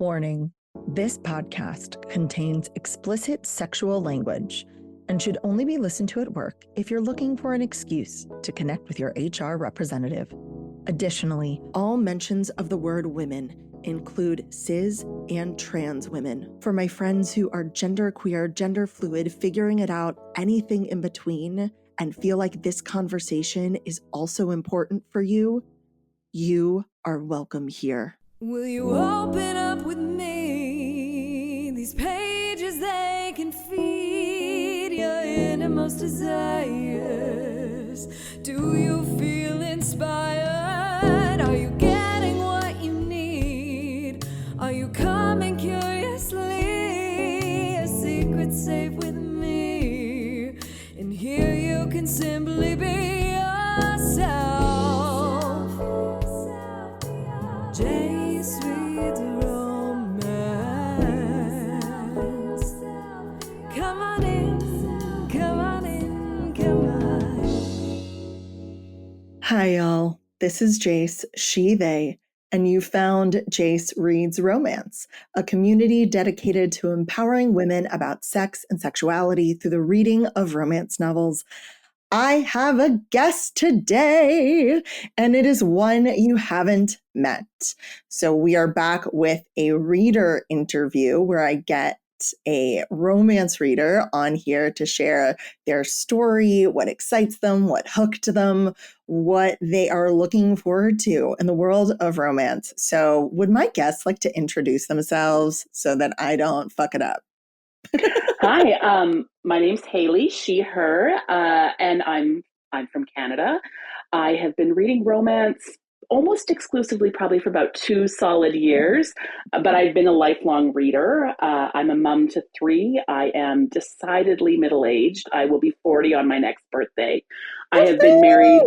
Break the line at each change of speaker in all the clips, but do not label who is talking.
Warning, this podcast contains explicit sexual language and should only be listened to at work if you're looking for an excuse to connect with your HR representative. Additionally, all mentions of the word women include cis and trans women. For my friends who are genderqueer, gender fluid, figuring it out, anything in between, and feel like this conversation is also important for you, you are welcome here.
Will you open up with me? These pages, they can feed your innermost desires. Do you feel inspired? Are you getting what you need? Are you coming curiously? A secret safe with me. And here you can simply be yourself. Jace reads romance. Come on in, come on in, come on.
Hi, y'all. This is Jace, she, they, and you found Jace Reads Romance, a community dedicated to empowering women about sex and sexuality through the reading of romance novels. I have a guest today, and it is one you haven't met. So we are back with a reader interview where I get a romance reader on here to share their story, what excites them, what hooked them, what they are looking forward to in the world of romance. So would my guests like to introduce themselves so that I don't fuck it up?
Hi, my name's Hailey, she, her, and I'm from Canada. I have been reading romance almost exclusively, probably for about 2 solid years, but I've been a lifelong reader. I'm a mom to 3. I am decidedly middle-aged. I will be 40 on my next birthday. I have been married.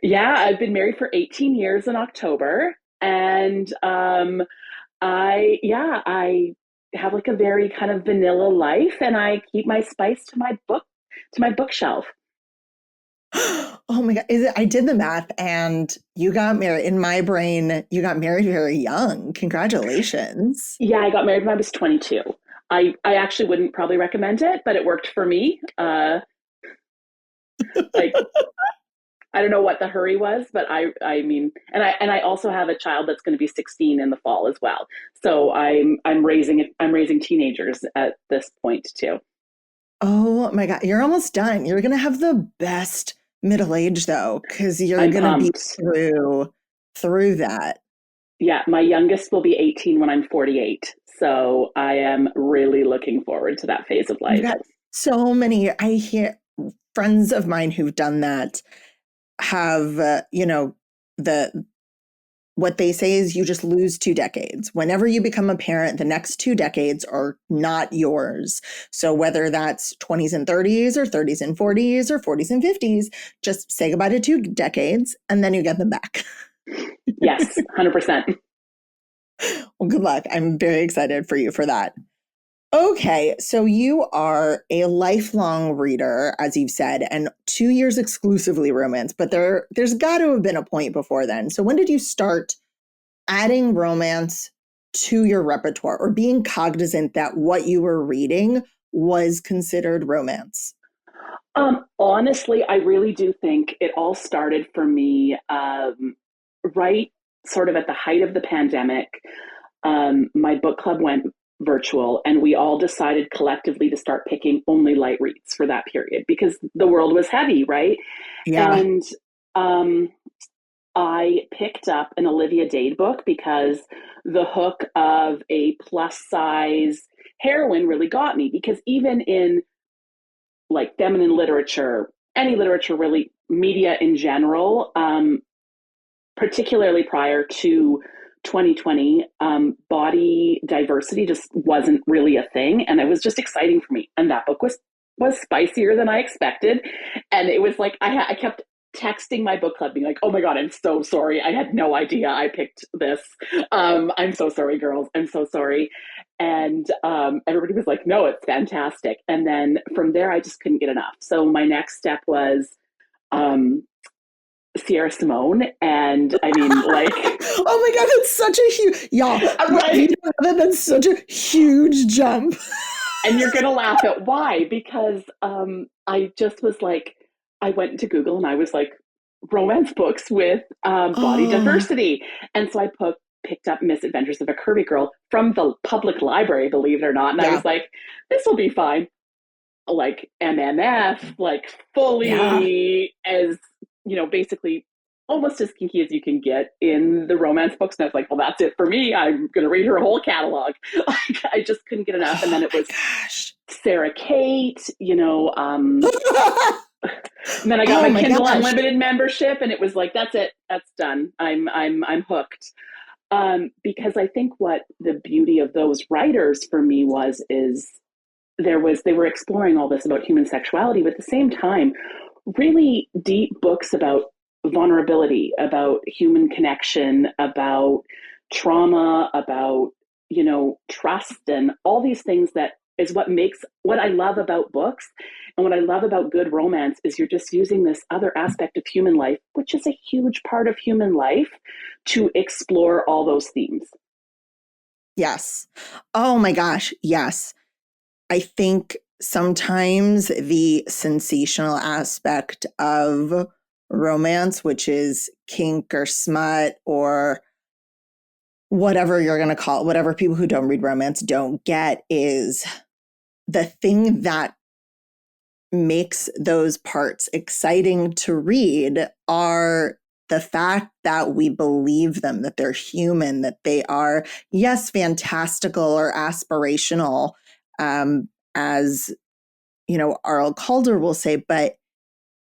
Yeah, I've been married for 18 years in October, and I have like a very kind of vanilla life, and I keep my spice to my bookshelf.
Oh my God. I did the math and you got married. In my brain, you got married very young. Congratulations.
Yeah, I got married when I was 22. I actually wouldn't probably recommend it, but it worked for me. Like I don't know what the hurry was, but I mean, and I also have a child that's going to be 16 in the fall as well. So I'm raising teenagers at this point too.
Oh my God. You're almost done. You're going to have the best middle age though, because you're
I'm
going to be
pumped.
through that.
Yeah, my youngest will be 18 when I'm 48. So I am really looking forward to that phase of
You've
life.
got so many. I hear friends of mine who've done that have, what they say is you just lose 2 decades. Whenever you become a parent, the next 2 decades are not yours. So whether that's 20s and 30s or 30s and 40s or 40s and 50s, just say goodbye to 2 decades and then you get them back.
Yes, 100%.
Well, good luck. I'm very excited for you for that. Okay, so you are a lifelong reader, as you've said, and 2 years exclusively romance, but there's got to have been a point before then. So when did you start adding romance to your repertoire or being cognizant that what you were reading was considered romance?
Honestly, I really do think it all started for me right sort of at the height of the pandemic. My book club went virtual, and we all decided collectively to start picking only light reads for that period because the world was heavy, right?
Yeah.
And I picked up an Olivia Dade book because the hook of a plus size heroine really got me, because even in like feminine literature, any literature really, media in general, particularly prior to 2020, body diversity just wasn't really a thing, and it was just exciting for me. And that book was spicier than I expected, and it was like I kept texting my book club being like, oh my God, I'm so sorry, I had no idea I picked this. I'm so sorry, girls, I'm so sorry. And everybody was like, no, it's fantastic. And then from there I just couldn't get enough. So my next step was Sierra Simone. And I mean, like,
Oh my God, that's such a huge, y'all. You
right?
know that that's such a huge jump.
And you're going to laugh at why, because I just was like, I went into Google and I was like, romance books with body
Oh,
diversity. And so picked up Misadventures of a Curvy Girl from the public library, believe it or not. And I
yeah,
was like, this will be fine. Like MMF, like
yeah.
fully as, basically almost as kinky as you can get in the romance books. And I was like, well, that's it for me. I'm going to read her whole catalog. Like, I just couldn't get enough. And
Oh
then it
my
was
gosh.
Sarah Kate, and then I got
Oh
my
my
Kindle
gosh.
Unlimited membership, and it was like, that's it, that's done. I'm hooked. Because I think what the beauty of those writers for me is they were exploring all this about human sexuality, but at the same time, really deep books about vulnerability, about human connection, about trauma, about trust, and all these things that is what makes what I love about books. And what I love about good romance is you're just using this other aspect of human life, which is a huge part of human life, to explore all those themes.
Yes. Oh my gosh. Yes. I think sometimes the sensational aspect of romance, which is kink or smut or whatever you're going to call it, whatever people who don't read romance don't get, is the thing that makes those parts exciting to read are the fact that we believe them, that they're human, that they are, yes, fantastical or aspirational, as R.L. Calder will say, but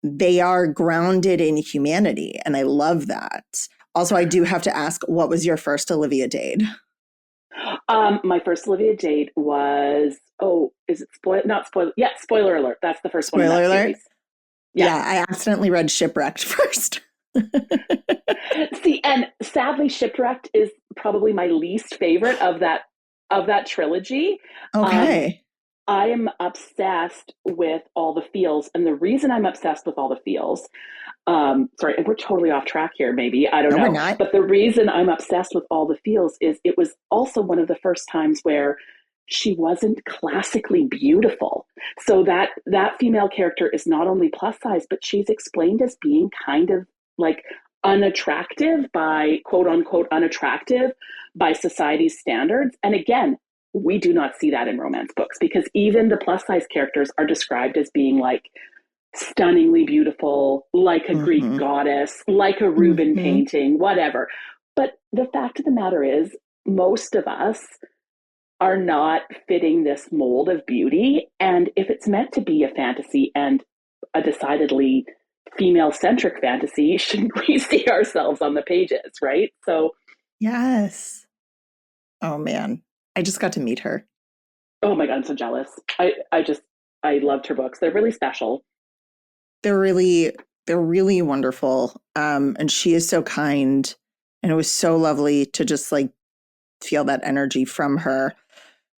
they are grounded in humanity. And I love that. Also, I do have to ask, what was your first Olivia Dade?
My first Olivia Jade was, is it spoil? Not spoil. Yeah, spoiler alert. That's the first one in
Spoiler
that
alert.
series. Yeah.
Yeah, I accidentally read Shipwrecked first.
See, and sadly, Shipwrecked is probably my least favorite of that trilogy. Um,
Okay.
I am obsessed with all the feels, and the reason I'm obsessed with all the feels, sorry, and we're totally off track here, maybe, I don't
No, we're
know,
not.
but the reason I'm obsessed with all the feels is it was also one of the first times where she wasn't classically beautiful. So that female character is not only plus size, but she's explained as being kind of like unattractive by quote unquote unattractive by society's standards. And again, we do not see that in romance books because even the plus size characters are described as being like stunningly beautiful, like a Greek
Mm-hmm.
goddess, like a Rubens
Mm-hmm.
painting, whatever. But the fact of the matter is, most of us are not fitting this mold of beauty. And if it's meant to be a fantasy and a decidedly female centric fantasy, shouldn't we see ourselves on the pages, right? So,
Yes. Oh man, I just got to meet her.
oh my God, I'm so jealous. I loved her books. They're really special.
They're really, they're really wonderful. And she is so kind, and it was so lovely to just like feel that energy from her.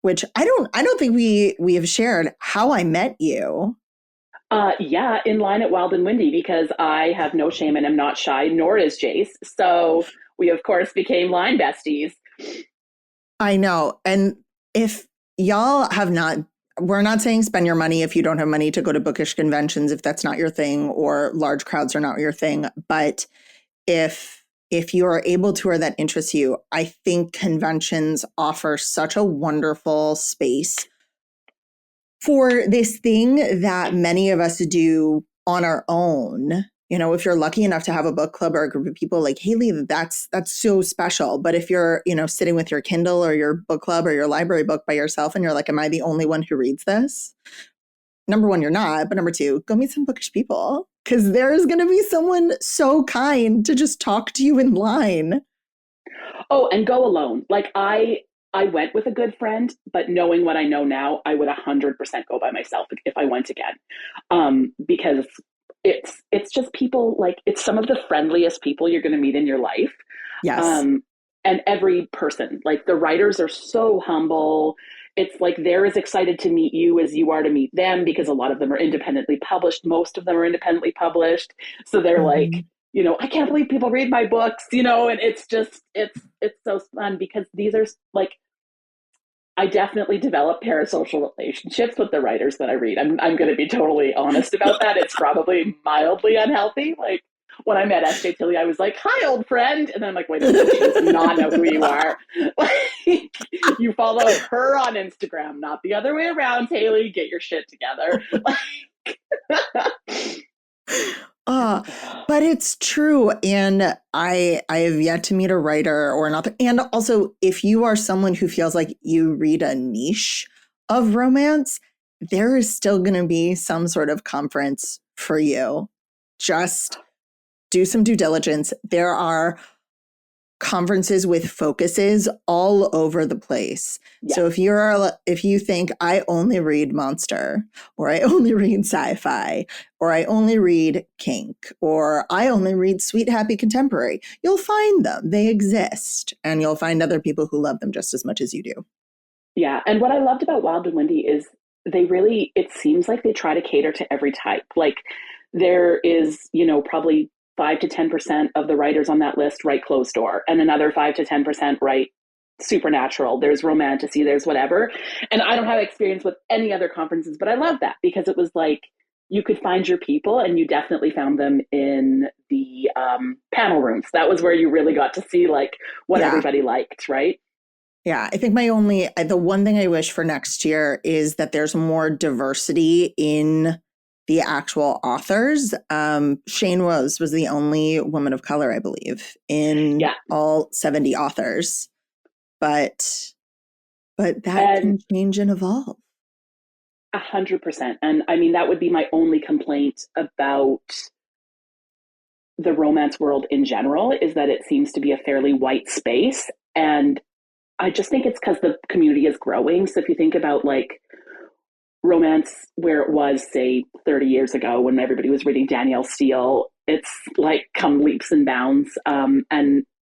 Which I don't think we have shared how I met you.
Yeah, in line at Wild and Windy because I have no shame and am not shy, nor is Jace. So we, of course, became line besties.
I know. And if y'all have not, we're not saying spend your money if you don't have money to go to bookish conventions, if that's not your thing, or large crowds are not your thing. But if you are able to or that interests you, I think conventions offer such a wonderful space for this thing that many of us do on our own. If you're lucky enough to have a book club or a group of people like Hailey, that's so special. But if you're, sitting with your Kindle or your book club or your library book by yourself and you're like, am I the only one who reads this? Number one, you're not. But number two, go meet some bookish people because there's going to be someone so kind to just talk to you in line.
Oh, and go alone. Like I went with a good friend, but knowing what I know now, I would 100% go by myself if I went again. Because it's just people, like it's some of the friendliest people you're going to meet in your life.
Yes.
Um, and every person, like the writers are so humble. It's like they're as excited to meet you as you are to meet them because a lot of them are independently published. Most of them are independently published. So they're like,
Mm-hmm.
I can't believe people read my books, and it's so fun because these are like, I definitely develop parasocial relationships with the writers that I read. I'm going to be totally honest about that. It's probably mildly unhealthy. Like when I met SJ Tilly, I was like, "Hi, old friend," and then I'm like, "Wait a minute, she does not know who you are. Like, you follow her on Instagram, not the other way around. Hailey, get your shit together."
Uh, but it's true. And I have yet to meet a writer or an author. And also, if you are someone who feels like you read a niche of romance, there is still going to be some sort of conference for you. Just do some due diligence. There are conferences with focuses all over the place.
Yeah.
So if you think I only read monster, or I only read sci-fi, or I only read kink, or I only read sweet happy contemporary, you'll find them. They exist, and you'll find other people who love them just as much as you do.
Yeah, and what I loved about Wild and Windy is it seems like they try to cater to every type. Like there is, probably 5 to 10% of the writers on that list write closed door, and another 5 to 10% write supernatural. There's romantasy, there's whatever. And I don't have experience with any other conferences, but I love that because it was like you could find your people, and you definitely found them in the panel rooms. That was where you really got to see like what everybody liked, right?
Yeah, I think the one thing I wish for next year is that there's more diversity in the actual authors. Shane Rose was the only woman of color, I believe, in all 70 authors. But that can change and evolve.
100%. And I mean, that would be my only complaint about the romance world in general, is that it seems to be a fairly white space. And I just think it's because the community is growing. So if you think about like romance where it was, say, 30 years ago when everybody was reading Danielle Steele, it's like come leaps and bounds. And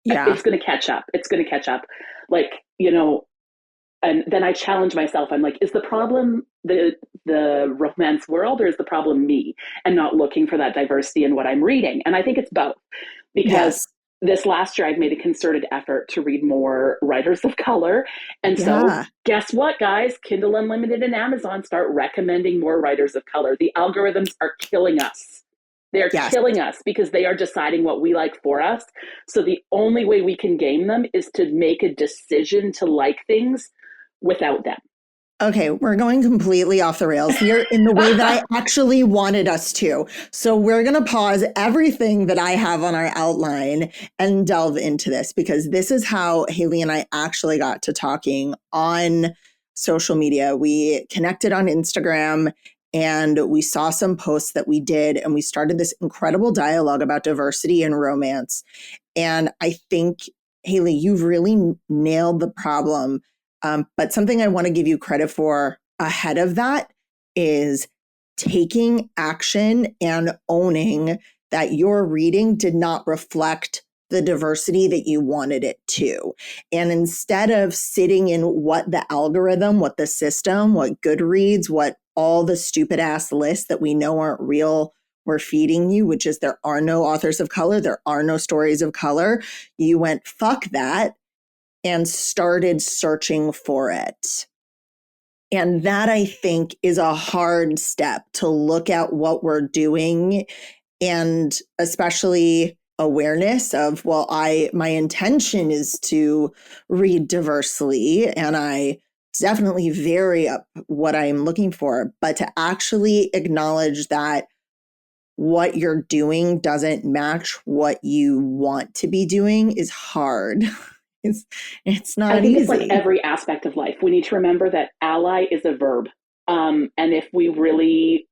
it's going to catch up. It's going to catch up. Like, and then I challenge myself. I'm like, is the problem the romance world, or is the problem me and not looking for that diversity in what I'm reading? And I think it's both, because this last year I've made a concerted effort to read more writers of color. And so guess what, guys? Kindle Unlimited and Amazon start recommending more writers of color. The algorithms are killing us. They're killing us because they are deciding what we like for us. So the only way we can game them is to make a decision to like things without them.
Okay, we're going completely off the rails here in the way that I actually wanted us to. So we're going to pause everything that I have on our outline and delve into this, because this is how Hailey and I actually got to talking on social media. We connected on Instagram and we saw some posts that we did, and we started this incredible dialogue about diversity and romance. And I think, Hailey, you've really nailed the problem. But something I want to give you credit for ahead of that is taking action and owning that your reading did not reflect the diversity that you wanted it to. And instead of sitting in what the algorithm, what the system, what Goodreads, what all the stupid ass lists that we know aren't real were feeding you, which is there are no authors of color, there are no stories of color, you went, fuck that, and started searching for it. And that, I think, is a hard step, to look at what we're doing, and especially awareness of, well, my intention is to read diversely, and I definitely vary up what I'm looking for, but to actually acknowledge that what you're doing doesn't match what you want to be doing is hard. It's not
I think
easy.
It's like every aspect of life. We need to remember that ally is a verb. And if we really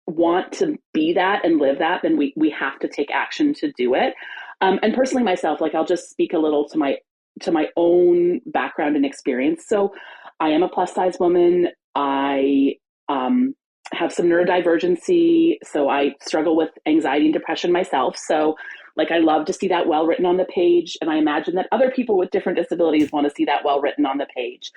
want to be that and live that, then we have to take action to do it. And personally myself, like I'll just speak a little to my own background and experience. So I am a plus size woman. I have some neurodivergency. So I struggle with anxiety and depression myself. So like I love to see that well written on the page. And I imagine that other people with different disabilities want to see that well written on the page.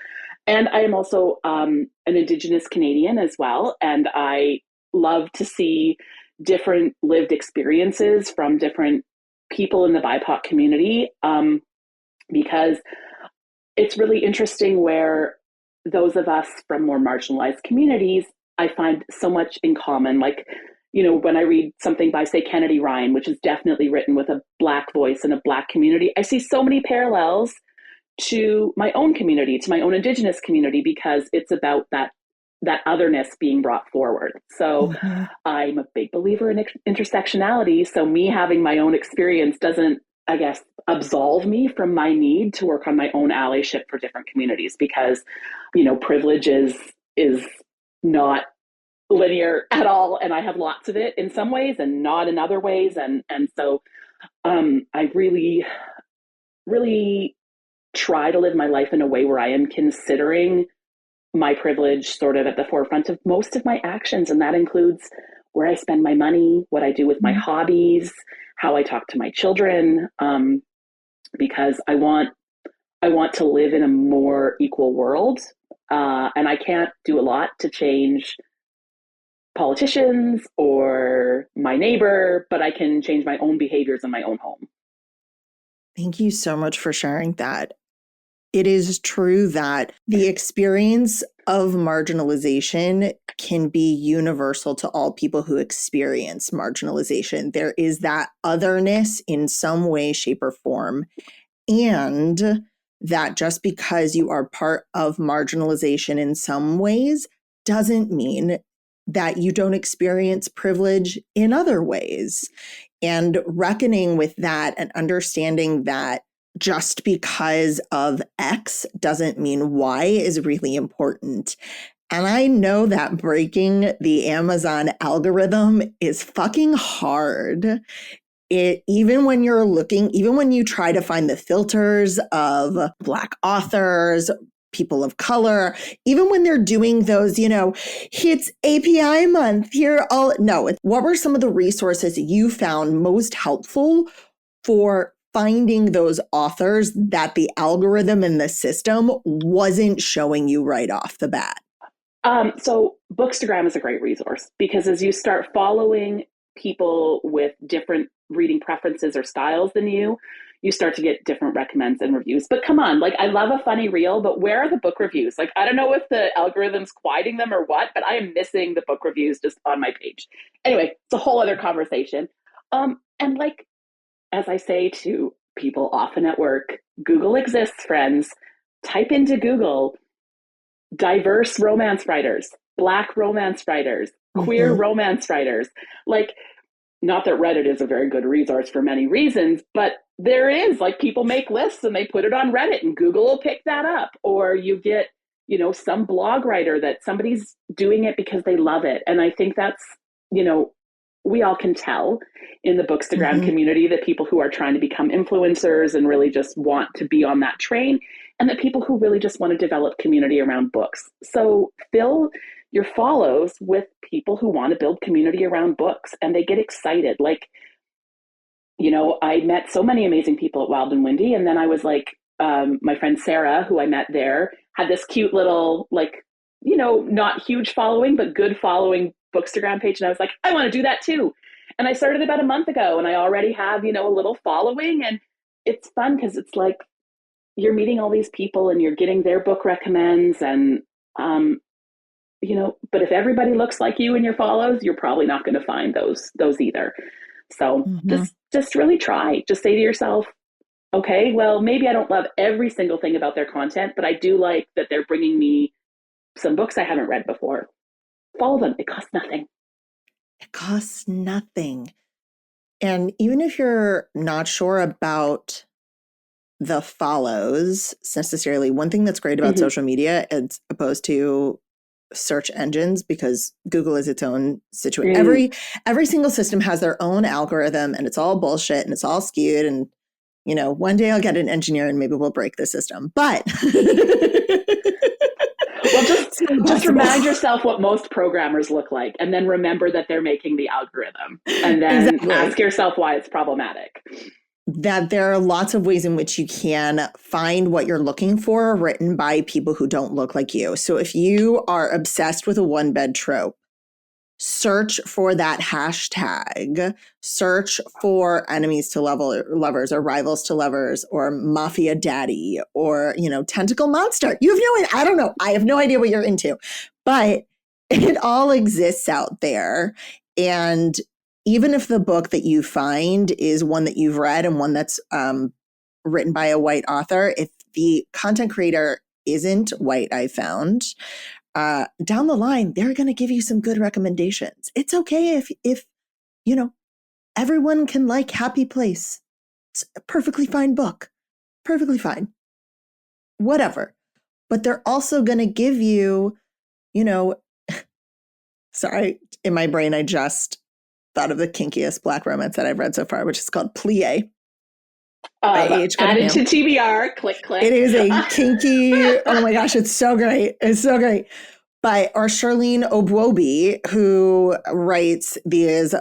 And I am also an Indigenous Canadian as well. And I love to see different lived experiences from different people in the BIPOC community, because it's really interesting where those of us from more marginalized communities, I find so much in common. Like, when I read something by, say, Kennedy Ryan, which is definitely written with a Black voice and a Black community, I see so many parallels to my own community, to my own Indigenous community, because it's about that otherness being brought forward. So
Mm-hmm.
I'm a big believer in intersectionality. So me having my own experience doesn't, I guess, absolve me from my need to work on my own allyship for different communities, because, privilege is not linear at all. And I have lots of it in some ways and not in other ways. And so I really, really try to live my life in a way where I am considering my privilege sort of at the forefront of most of my actions. And that includes where I spend my money, what I do with my hobbies, how I talk to my children, because I want to live in a more equal world. And I can't do a lot to change politicians or my neighbor, but I can change my own behaviors in my own home.
Thank you so much for sharing that. It is true that the experience of marginalization can be universal to all people who experience marginalization. There is that otherness in some way, shape, or form. And that just because you are part of marginalization in some ways doesn't mean that you don't experience privilege in other ways. And reckoning with that and understanding that just because of X doesn't mean Y is really important. And I know that breaking the Amazon algorithm is fucking hard. Even when you try to find the filters of Black authors, people of color, even when they're doing those, it's API month here, what were some of the resources you found most helpful for finding those authors that the algorithm and the system wasn't showing you right off the bat?
So Bookstagram is a great resource, because as you start following people with different reading preferences or styles than you start to get different recommends and reviews. But come on, I love a funny reel, but where are the book reviews? I don't know if the algorithm's quieting them or what, but I am missing the book reviews just on my page. Anyway, it's a whole other conversation. And as I say to people often at work, Google exists, friends. Type into Google diverse romance writers, Black romance writers, queer romance writers. Not that Reddit is a very good resource for many reasons, but there is, people make lists and they put it on Reddit and Google will pick that up. Or you get, some blog writer that somebody's doing it because they love it. And I think that's, we all can tell in the Bookstagram community that people who are trying to become influencers and really just want to be on that train, and the people who really just want to develop community around books. So fill your follows with people who want to build community around books, and they get excited. I met so many amazing people at Wild and Windy, and then I was my friend Sarah, who I met there, had this cute little, not huge following, but good following Bookstagram page. And I was like, I want to do that too. And I started about a month ago, and I already have, a little following, and it's fun because it's you're meeting all these people and you're getting their book recommends, and, but if everybody looks like you in your follows, you're probably not going to find those either. So just really try. Just say to yourself, okay, well, maybe I don't love every single thing about their content, but I do like that they're bringing me some books I haven't read before. Follow them. It costs nothing.
It costs nothing. And even if you're not sure about the follows necessarily, one thing that's great about social media as opposed to search engines, because Google is its own situation. Every single system has their own algorithm, and it's all bullshit and it's all skewed. And, one day I'll get an engineer and maybe we'll break the system. But
well, just remind yourself what most programmers look like, and then remember that they're making the algorithm, and then ask yourself why it's problematic.
That there are lots of ways in which you can find what you're looking for written by people who don't look like you. So if you are obsessed with a one-bed trope, search for that hashtag, search for enemies to lovers or rivals to lovers or mafia daddy or, tentacle monster. You have no idea. I don't know. I have no idea what you're into, but it all exists out there. And even if the book that you find is one that you've read and one that's written by a white author, if the content creator isn't white, I found, down the line, they're going to give you some good recommendations. It's okay if everyone can like Happy Place. It's a perfectly fine book. Perfectly fine. Whatever. But they're also going to give you, sorry, in my brain, I just thought of the kinkiest Black romance that I've read so far, which is called Plie.
Added to TBR, click.
It is a kinky, oh my gosh, it's so great. It's so great. By Charlene Obwobi, who writes these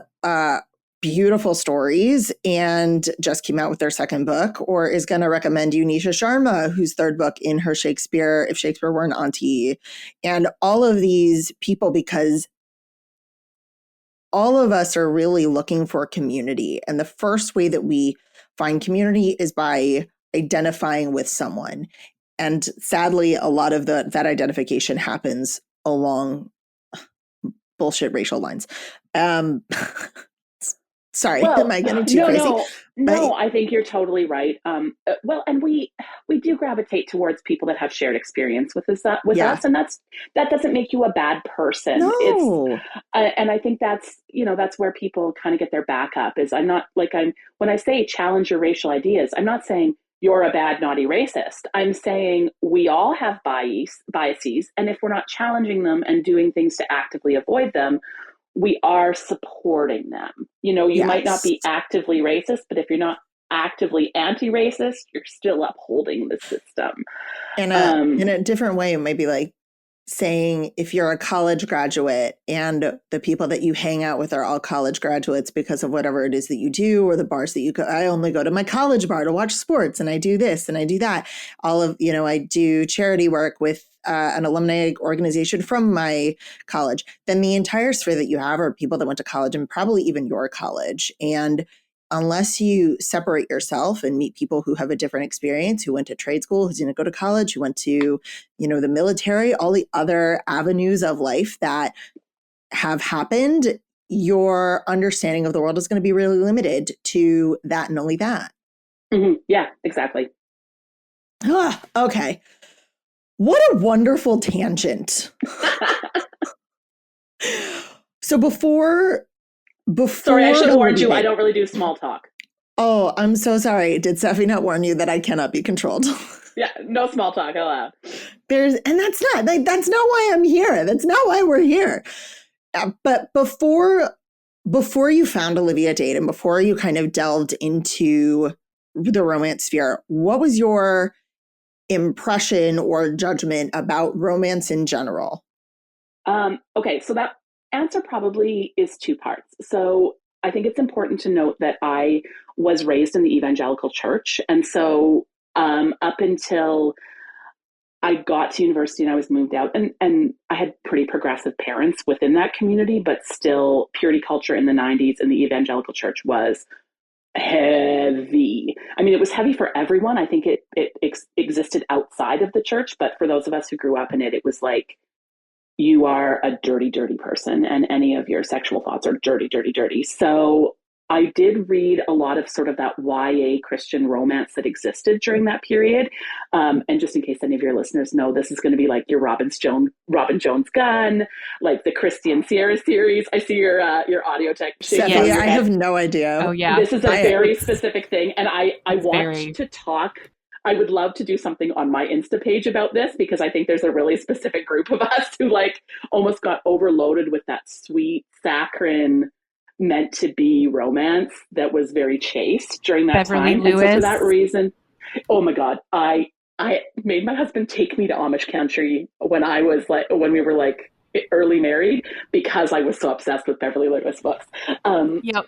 beautiful stories and just came out with their second book, or is going to recommend you Nisha Sharma, whose third book in her Shakespeare, If Shakespeare Were an Auntie, and all of these people, because all of us are really looking for community. And the first way that we find community is by identifying with someone. And sadly, a lot of that identification happens along bullshit racial lines. Sorry, am I getting too crazy?
No, I think you're totally right. And we do gravitate towards people that have shared experience with us, and that doesn't make you a bad person.
No.
And I think that's where people kind of get their back up. Is when I say challenge your racial ideas, I'm not saying you're a bad, naughty racist. I'm saying we all have biases, and if we're not challenging them and doing things to actively avoid them, we are supporting them. You might not be actively racist, but if you're not actively anti-racist, you're still upholding the system.
In a different way, it might be like saying if you're a college graduate and the people that you hang out with are all college graduates because of whatever it is that you do or the bars that you go. I only go to my college bar to watch sports, and I do this and I do that. I do charity work with an alumni organization from my college. Then the entire sphere that you have are people that went to college and probably even your college. And unless you separate yourself and meet people who have a different experience, who went to trade school, who didn't go to college, who went to, the military, all the other avenues of life that have happened, your understanding of the world is going to be really limited to that and only that.
Mm-hmm. Yeah, exactly.
Okay. What a wonderful tangent. So before
sorry, I should have warned you. I don't really do small talk.
Oh, I'm so sorry. Did Steffi not warn you that I cannot be controlled?
Yeah, no small talk allowed.
That's not why I'm here. That's not why we're here. But before you found Olivia Dade and before you kind of delved into the romance sphere, what was your impression or judgment about romance in general?
Okay, so that answer probably is two parts. So I think it's important to note that I was raised in the evangelical church. And so up until I got to university and I was moved out, and I had pretty progressive parents within that community, but still purity culture in the 90s in the evangelical church was heavy. I mean, it was heavy for everyone. I think it existed outside of the church, but for those of us who grew up in it, it was like, you are a dirty, dirty person, and any of your sexual thoughts are dirty, dirty, dirty. So I did read a lot of sort of that YA Christian romance that existed during that period. And just in case any of your listeners know, this is going to be like your Robin Jones Gunn, like the Christian Sierra series. I see your audio tech.
Yeah, I have no idea.
Oh yeah,
this is a very specific thing, and I want to talk. I would love to do something on my Insta page about this, because I think there's a really specific group of us who like almost got overloaded with that sweet, saccharine, meant to be romance that was very chaste during that
Beverly
time.
Lewis.
And so for that reason, oh my God, I made my husband take me to Amish country when we were like early married, because I was so obsessed with Beverly Lewis books.
Yep.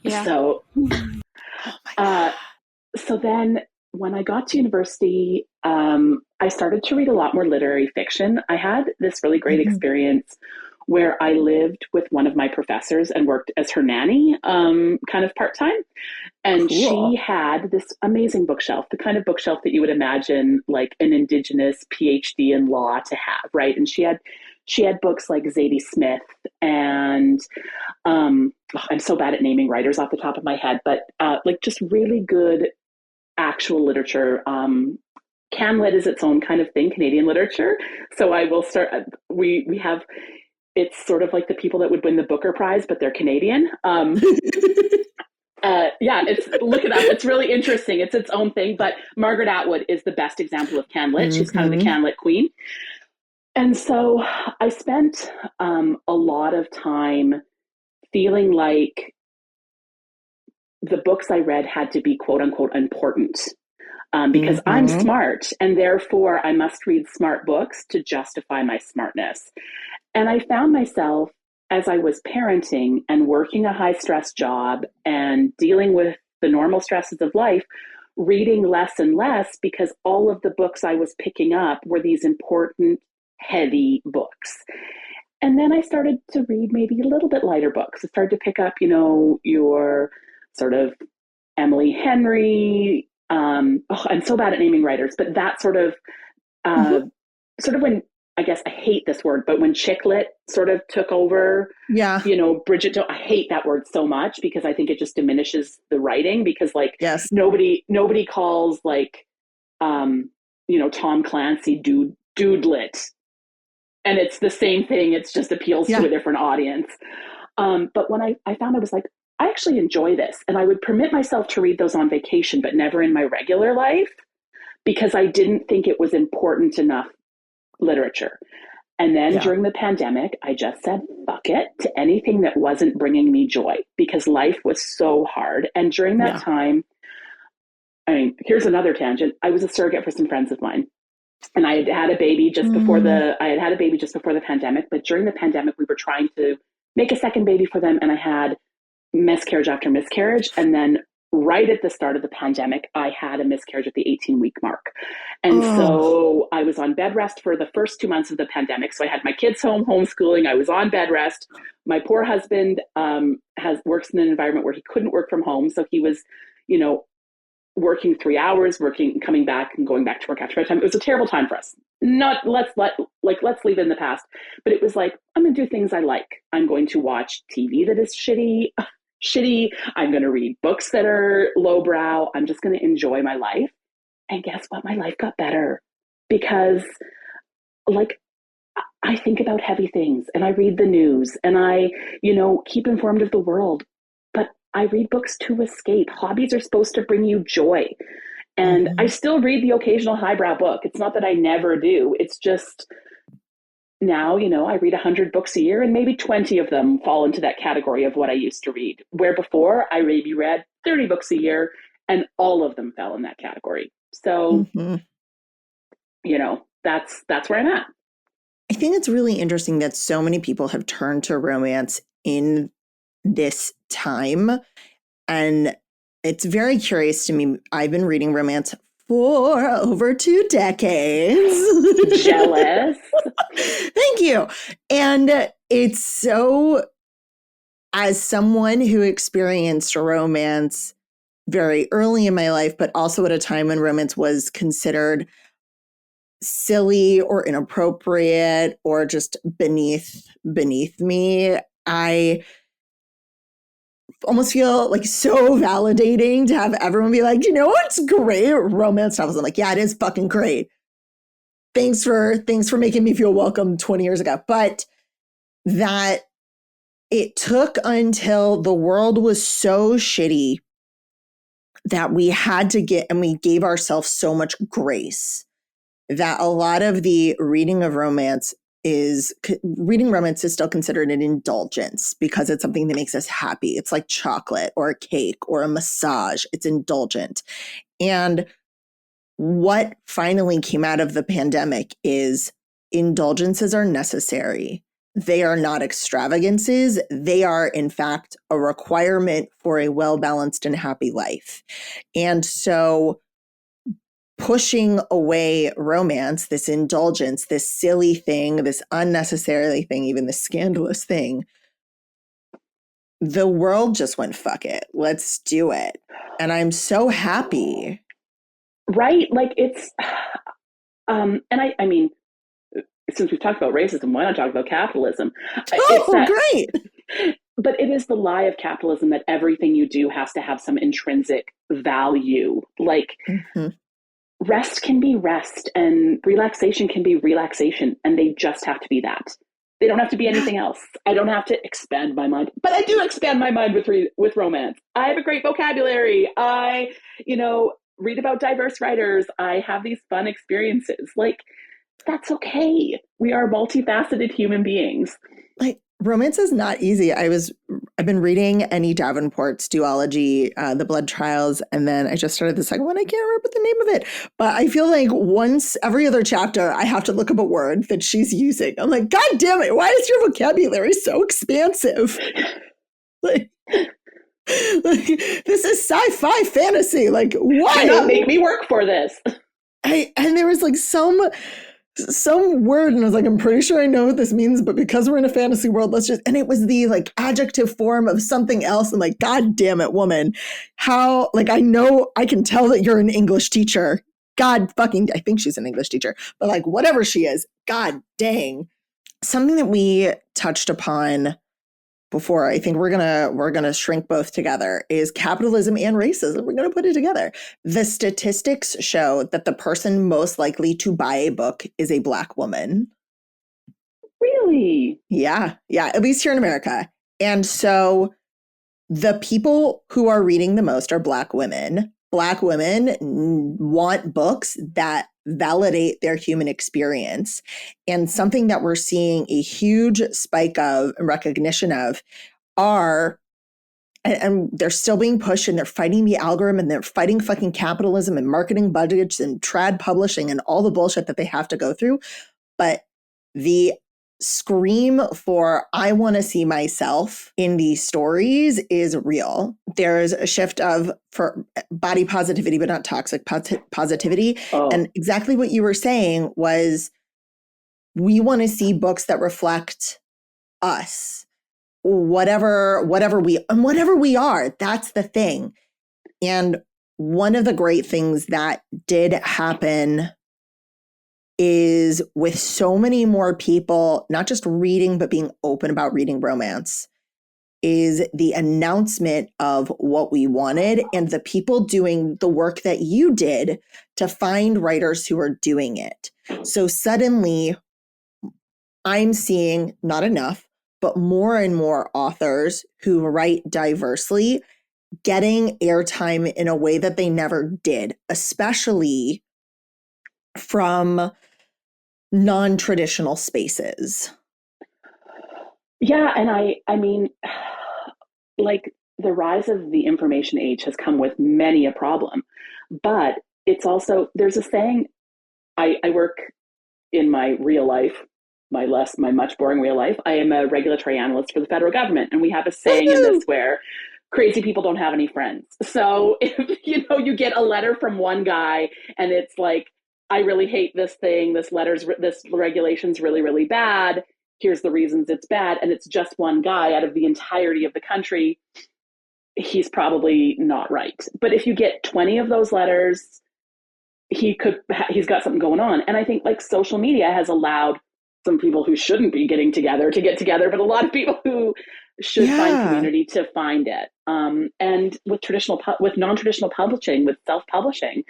Yeah.
So, so then when I got to university, I started to read a lot more literary fiction. I had this really great experience where I lived with one of my professors and worked as her nanny, kind of part-time. And
Cool.
she had this amazing bookshelf, the kind of bookshelf that you would imagine like an Indigenous PhD in law to have, right? And she had books like Zadie Smith and I'm so bad at naming writers off the top of my head, but like just really good actual literature. CanLit is its own kind of thing, Canadian literature. So I will start. We have, it's sort of like the people that would win the Booker Prize, but they're Canadian. Yeah, it's look it up. It's really interesting. It's its own thing. But Margaret Atwood is the best example of CanLit. She's kind of the CanLit queen. And so I spent a lot of time feeling like the books I read had to be quote unquote important because I'm smart and therefore I must read smart books to justify my smartness. And I found myself as I was parenting and working a high stress job and dealing with the normal stresses of life, reading less and less because all of the books I was picking up were these important, heavy books. And then I started to read maybe a little bit lighter books. I started to pick up, you know, your sort of Emily Henry. I'm so bad at naming writers, but that sort of when, I guess I hate this word, but when chick lit sort of took over, you know, I hate that word so much because I think it just diminishes the writing because like nobody calls like, you know, Tom Clancy dude lit. And it's the same thing. It's just appeals to a different audience. But when I found I was like, I actually enjoy this. And I would permit myself to read those on vacation, but never in my regular life because I didn't think it was important enough literature. And then during the pandemic, I just said, fuck it to anything that wasn't bringing me joy because life was so hard. And during that time, I mean, here's another tangent. I was a surrogate for some friends of mine. And I had had a baby just before the pandemic, but during the pandemic, we were trying to make a second baby for them. And I had miscarriage after miscarriage. And then right at the start of the pandemic, I had a miscarriage at the 18-week mark. And so I was on bed rest for the first 2 months of the pandemic. So I had my kids home, homeschooling. I was on bed rest. My poor husband works in an environment where he couldn't work from home. So he was, you know, working 3 hours, coming back and going back to work after bedtime. It was a terrible time for us. Let's leave it in the past. But it was like, I'm going to do things I like. I'm going to watch TV that is shitty. I'm going to read books that are lowbrow. I'm just going to enjoy my life. And guess what? My life got better because like I think about heavy things and I read the news and I, you know, keep informed of the world. But I read books to escape. Hobbies are supposed to bring you joy. And I still read the occasional highbrow book. It's not that I never do. It's just now, you know, I read 100 books a year and maybe 20 of them fall into that category of what I used to read. Where before I maybe read 30 books a year and all of them fell in that category. So, you know, that's where I'm at.
I think it's really interesting that so many people have turned to romance in this time. And it's very curious to me. I've been reading romance for over 2 decades.
Jealous.
Thank you. And it's so, as someone who experienced romance very early in my life, but also at a time when romance was considered silly or inappropriate or just beneath me, I almost feel like so validating to have everyone be like, you know what's great? Romance novels. I'm like, yeah, it is fucking great. Thanks for making me feel welcome 20 years ago. But that it took until the world was so shitty that we had to we gave ourselves so much grace that a lot of the reading romance is still considered an indulgence because it's something that makes us happy. It's like chocolate or a cake or a massage. It's indulgent. And what finally came out of the pandemic is indulgences are necessary. They are not extravagances. They are, in fact, a requirement for a well-balanced and happy life. And so pushing away romance, this indulgence, this silly thing, this unnecessary thing, even this scandalous thing, the world just went, fuck it, let's do it. And I'm so happy.
Right? Like it's, and I mean, since we've talked about racism, why not talk about capitalism?
Great.
But it is the lie of capitalism that everything you do has to have some intrinsic value. Like rest can be rest and relaxation can be relaxation, and they just have to be that. They don't have to be anything else. I don't have to expand my mind, but I do expand my mind with romance. I have a great vocabulary. I, read about diverse writers. I have these fun experiences. Like, that's okay. We are multifaceted human beings.
Like, romance is not easy. I've been reading Annie Davenport's duology, The Blood Trials, and then I just started the second one. I can't remember the name of it, but I feel like once every other chapter, I have to look up a word that she's using. I'm like, God damn it! Why is your vocabulary so expansive? Like, this is sci-fi fantasy. Like, why?
Do not make me work for this.
And there was like some word, and I was like, I'm pretty sure I know what this means, but because we're in a fantasy world, and it was the like adjective form of something else. And like, God damn it, woman. How, like, I can tell that you're an English teacher. God fucking, I think she's an English teacher, but like, whatever she is, God dang. Something that we touched upon before, I think we're gonna shrink both together, is capitalism and racism. We're gonna put it together. The statistics show that the person most likely to buy a book is a Black woman.
Really?
Yeah, at least here in America. And so the people who are reading the most are Black women. Black women want books that validate their human experience. And something that we're seeing a huge spike of and recognition of are, and they're still being pushed, and they're fighting the algorithm, and they're fighting fucking capitalism and marketing budgets and trad publishing and all the bullshit that they have to go through. But the scream for I want to see myself in these stories is real. There's a shift for body positivity, but not toxic positivity.
Oh.
And exactly what you were saying was, we want to see books that reflect us, whatever we are. That's the thing. And one of the great things that did happen is, with so many more people not just reading but being open about reading romance, is the announcement of what we wanted and the people doing the work that you did to find writers who are doing it. So suddenly I'm seeing, not enough, but more and more authors who write diversely getting airtime in a way that they never did, especially from non-traditional spaces.
Yeah, and I mean, like, the rise of the information age has come with many a problem, but it's also, there's a saying, I work in my real life, my much boring real life. I am a regulatory analyst for the federal government, and we have a saying in this where crazy people don't have any friends. So if you get a letter from one guy and it's like, I really hate this thing, this regulation's really, really bad, here's the reasons it's bad, and it's just one guy out of the entirety of the country, he's probably not right. But if you get 20 of those letters, he's got something going on. And I think, like, social media has allowed some people who shouldn't be getting together to get together, but a lot of people who should find community to find it. And with non-traditional publishing, with self-publishing,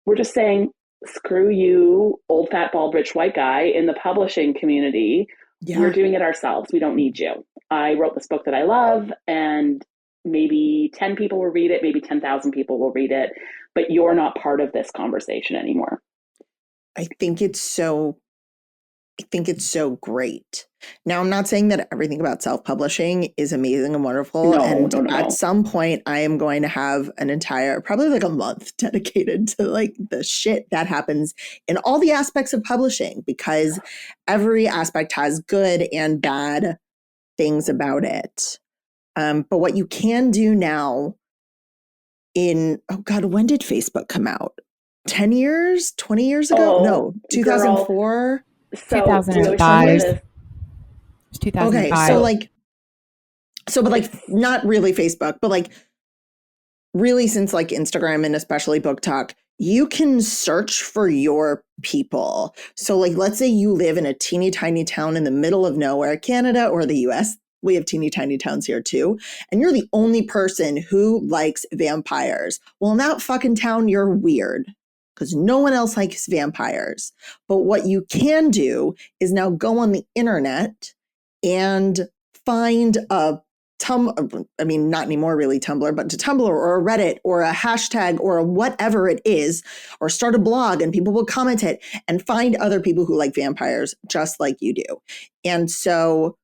we're just saying, screw you, old fat bald rich white guy in the publishing community. Yeah. We're doing it ourselves. We don't need you. I wrote this book that I love, and maybe 10 people will read it, maybe 10,000 people will read it, but you're not part of this conversation anymore.
I think it's so great. Now, I'm not saying that everything about self-publishing is amazing and wonderful. No. At some point, I am going to have an entire, probably like a month dedicated to like the shit that happens in all the aspects of publishing, because every aspect has good and bad things about it. But what you can do now when did Facebook come out? 10 years, 20 years ago?
Oh,
No,
girl.
2004.
So we always talk
2005.
about this.
It's 2005.
Okay, but like not really Facebook, but like really since like Instagram and especially Book Talk, you can search for your people. So like, let's say you live in a teeny tiny town in the middle of nowhere, Canada or the US. We have teeny tiny towns here too. And you're the only person who likes vampires. Well, in that fucking town, you're weird because no one else likes vampires. But what you can do is now go on the internet and find I mean, not anymore really Tumblr, but to Tumblr or a Reddit or a hashtag or a whatever it is, or start a blog and people will comment it and find other people who like vampires just like you do. And so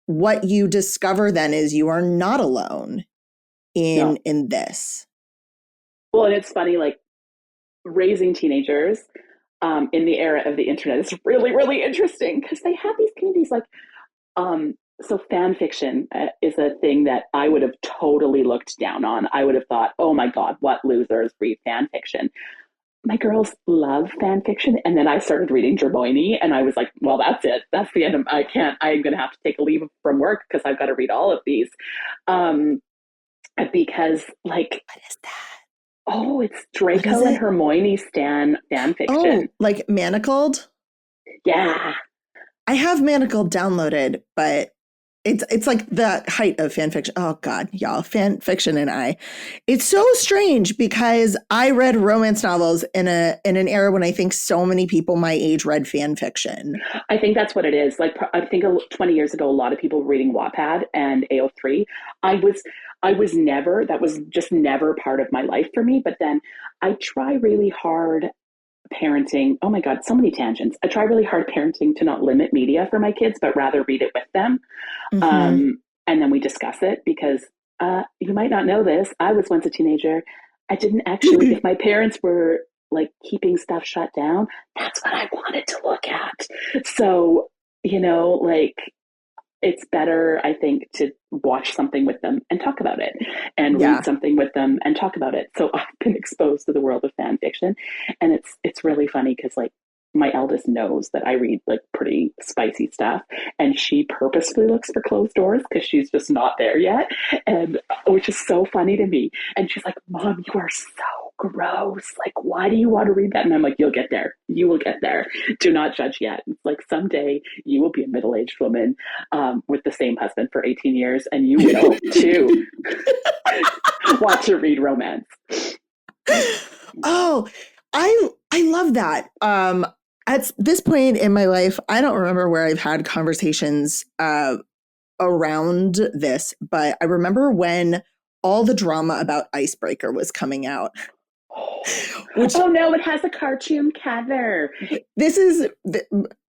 what you discover then is you are not alone in this.
Well, and it's funny, like raising teenagers in the era of the internet is really, really interesting because they have these communities like, so fan fiction is a thing that I would have totally looked down on. I would have thought, oh my God, what losers read fan fiction. My girls love fan fiction. And then I started reading Hermione and I was like, well, that's it. That's the end of, I'm going to have to take a leave from work because I've got to read all of these. Because like,
What is that?
Oh, it's Draco and Hermione fan fiction.
Oh, like Manacled?
Yeah.
I have Manacled downloaded, but it's like the height of fan fiction. Oh God, y'all, fan fiction and I. It's so strange because I read romance novels in an era when I think so many people my age read fan fiction.
I think that's what it is. Like I think 20 years ago, a lot of people were reading Wattpad and AO3. I was never, that was just never part of my life for me. But then I try really hard parenting. Oh my God, so many tangents. I try really hard parenting to not limit media for my kids, but rather read it with them. Mm-hmm. And then we discuss it because you might not know this. I was once a teenager. I didn't actually, if my parents were like keeping stuff shut down, that's what I wanted to look at. So, you know, like it's better, I think, to watch something with them and talk about it and read something with them and talk about it. So I've been exposed to the world of fan fiction. And it's really funny because like my eldest knows that I read like pretty spicy stuff and she purposely looks for closed doors because she's just not there yet. And which is so funny to me. And she's like, Mom, you are so gross. Like, why do you want to read that? And I'm like, you'll get there. You will get there. Do not judge yet. It's like someday you will be a middle-aged woman with the same husband for 18 years and you will too want to read romance.
Oh, I love that. At this point in my life, I don't remember where I've had conversations around this, but I remember when all the drama about Icebreaker was coming out.
Oh no, it has a cartoon cover.
This is,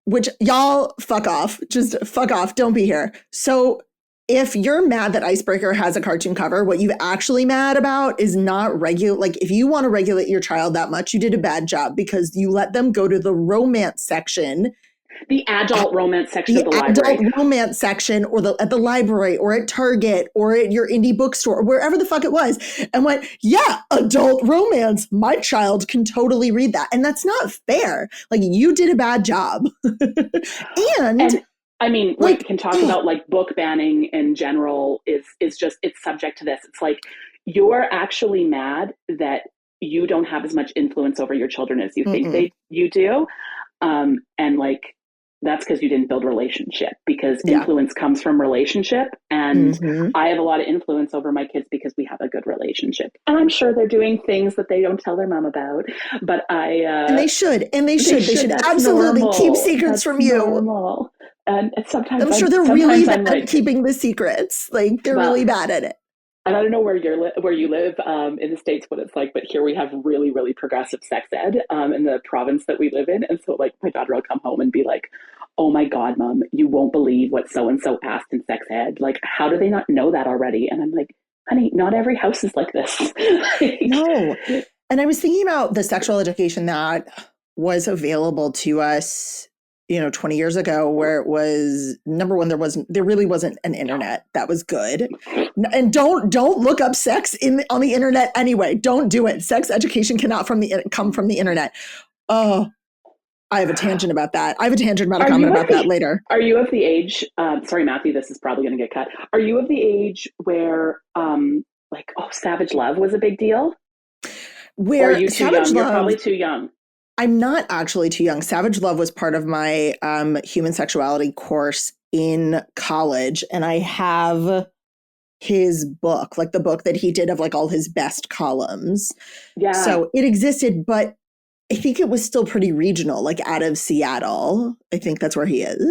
which y'all fuck off. Just fuck off. Don't be here. So if you're mad that Icebreaker has a cartoon cover, what you've actually mad about is not like if you want to regulate your child that much, you did a bad job because you let them go to the romance section.
The adult romance section of the library.
Adult romance section or at the library or at Target or at your indie bookstore or wherever the fuck it was and went, yeah, adult romance. My child can totally read that. And that's not fair. Like you did a bad job. and
I mean, like, we can talk about like book banning in general is just, it's subject to this. It's like, you're actually mad that you don't have as much influence over your children as you think you do. And like, that's because you didn't build relationship because influence comes from relationship. And I have a lot of influence over my kids because we have a good relationship. And I'm sure they're doing things that they don't tell their mom about, but and they should
absolutely normal. Keep secrets from you.
Normal. And sometimes
I'm sure they're really bad at keeping the secrets. Like they're really bad at it.
And I don't know where you live in the States, what it's like, but here we have really, really progressive sex ed in the province that we live in. And so like my daughter will come home and be like, oh my God, Mom, you won't believe what so-and-so asked in sex ed. Like, how do they not know that already? And I'm like, honey, not every house is like this.
No. And I was thinking about the sexual education that was available to us 20 years ago, where it was, number one, there really wasn't an internet that was good. And don't look up sex on the internet anyway. Don't do it. Sex education cannot come from the internet. Oh, I have a tangent about that. I have a tangent about a comment about that later.
Are you of the age, sorry, Matthew, this is probably going to get cut. Are you of the age where, Savage Love was a big deal?
Where
or are you too
Savage
young?
Love,
You're probably too young.
I'm not actually too young. Savage Love was part of my human sexuality course in college. And I have his book, like the book that he did of like all his best columns.
Yeah.
So it existed, but I think it was still pretty regional, like out of Seattle. I think that's where he is.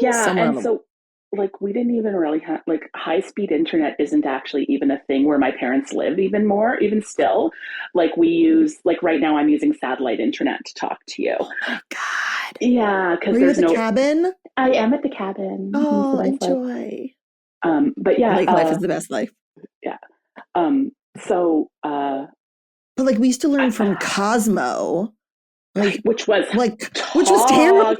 Yeah. And so like we didn't even really have like high speed internet isn't actually even a thing where my parents live even still. Like we use, like right now I'm using satellite internet to talk to you.
Oh my God.
Yeah. Cause
there's no cabin.
I am at the cabin.
Oh, enjoy.
But yeah.
Life is the best life.
Yeah.
But like we used to learn from Cosmo.
Which was
terrible.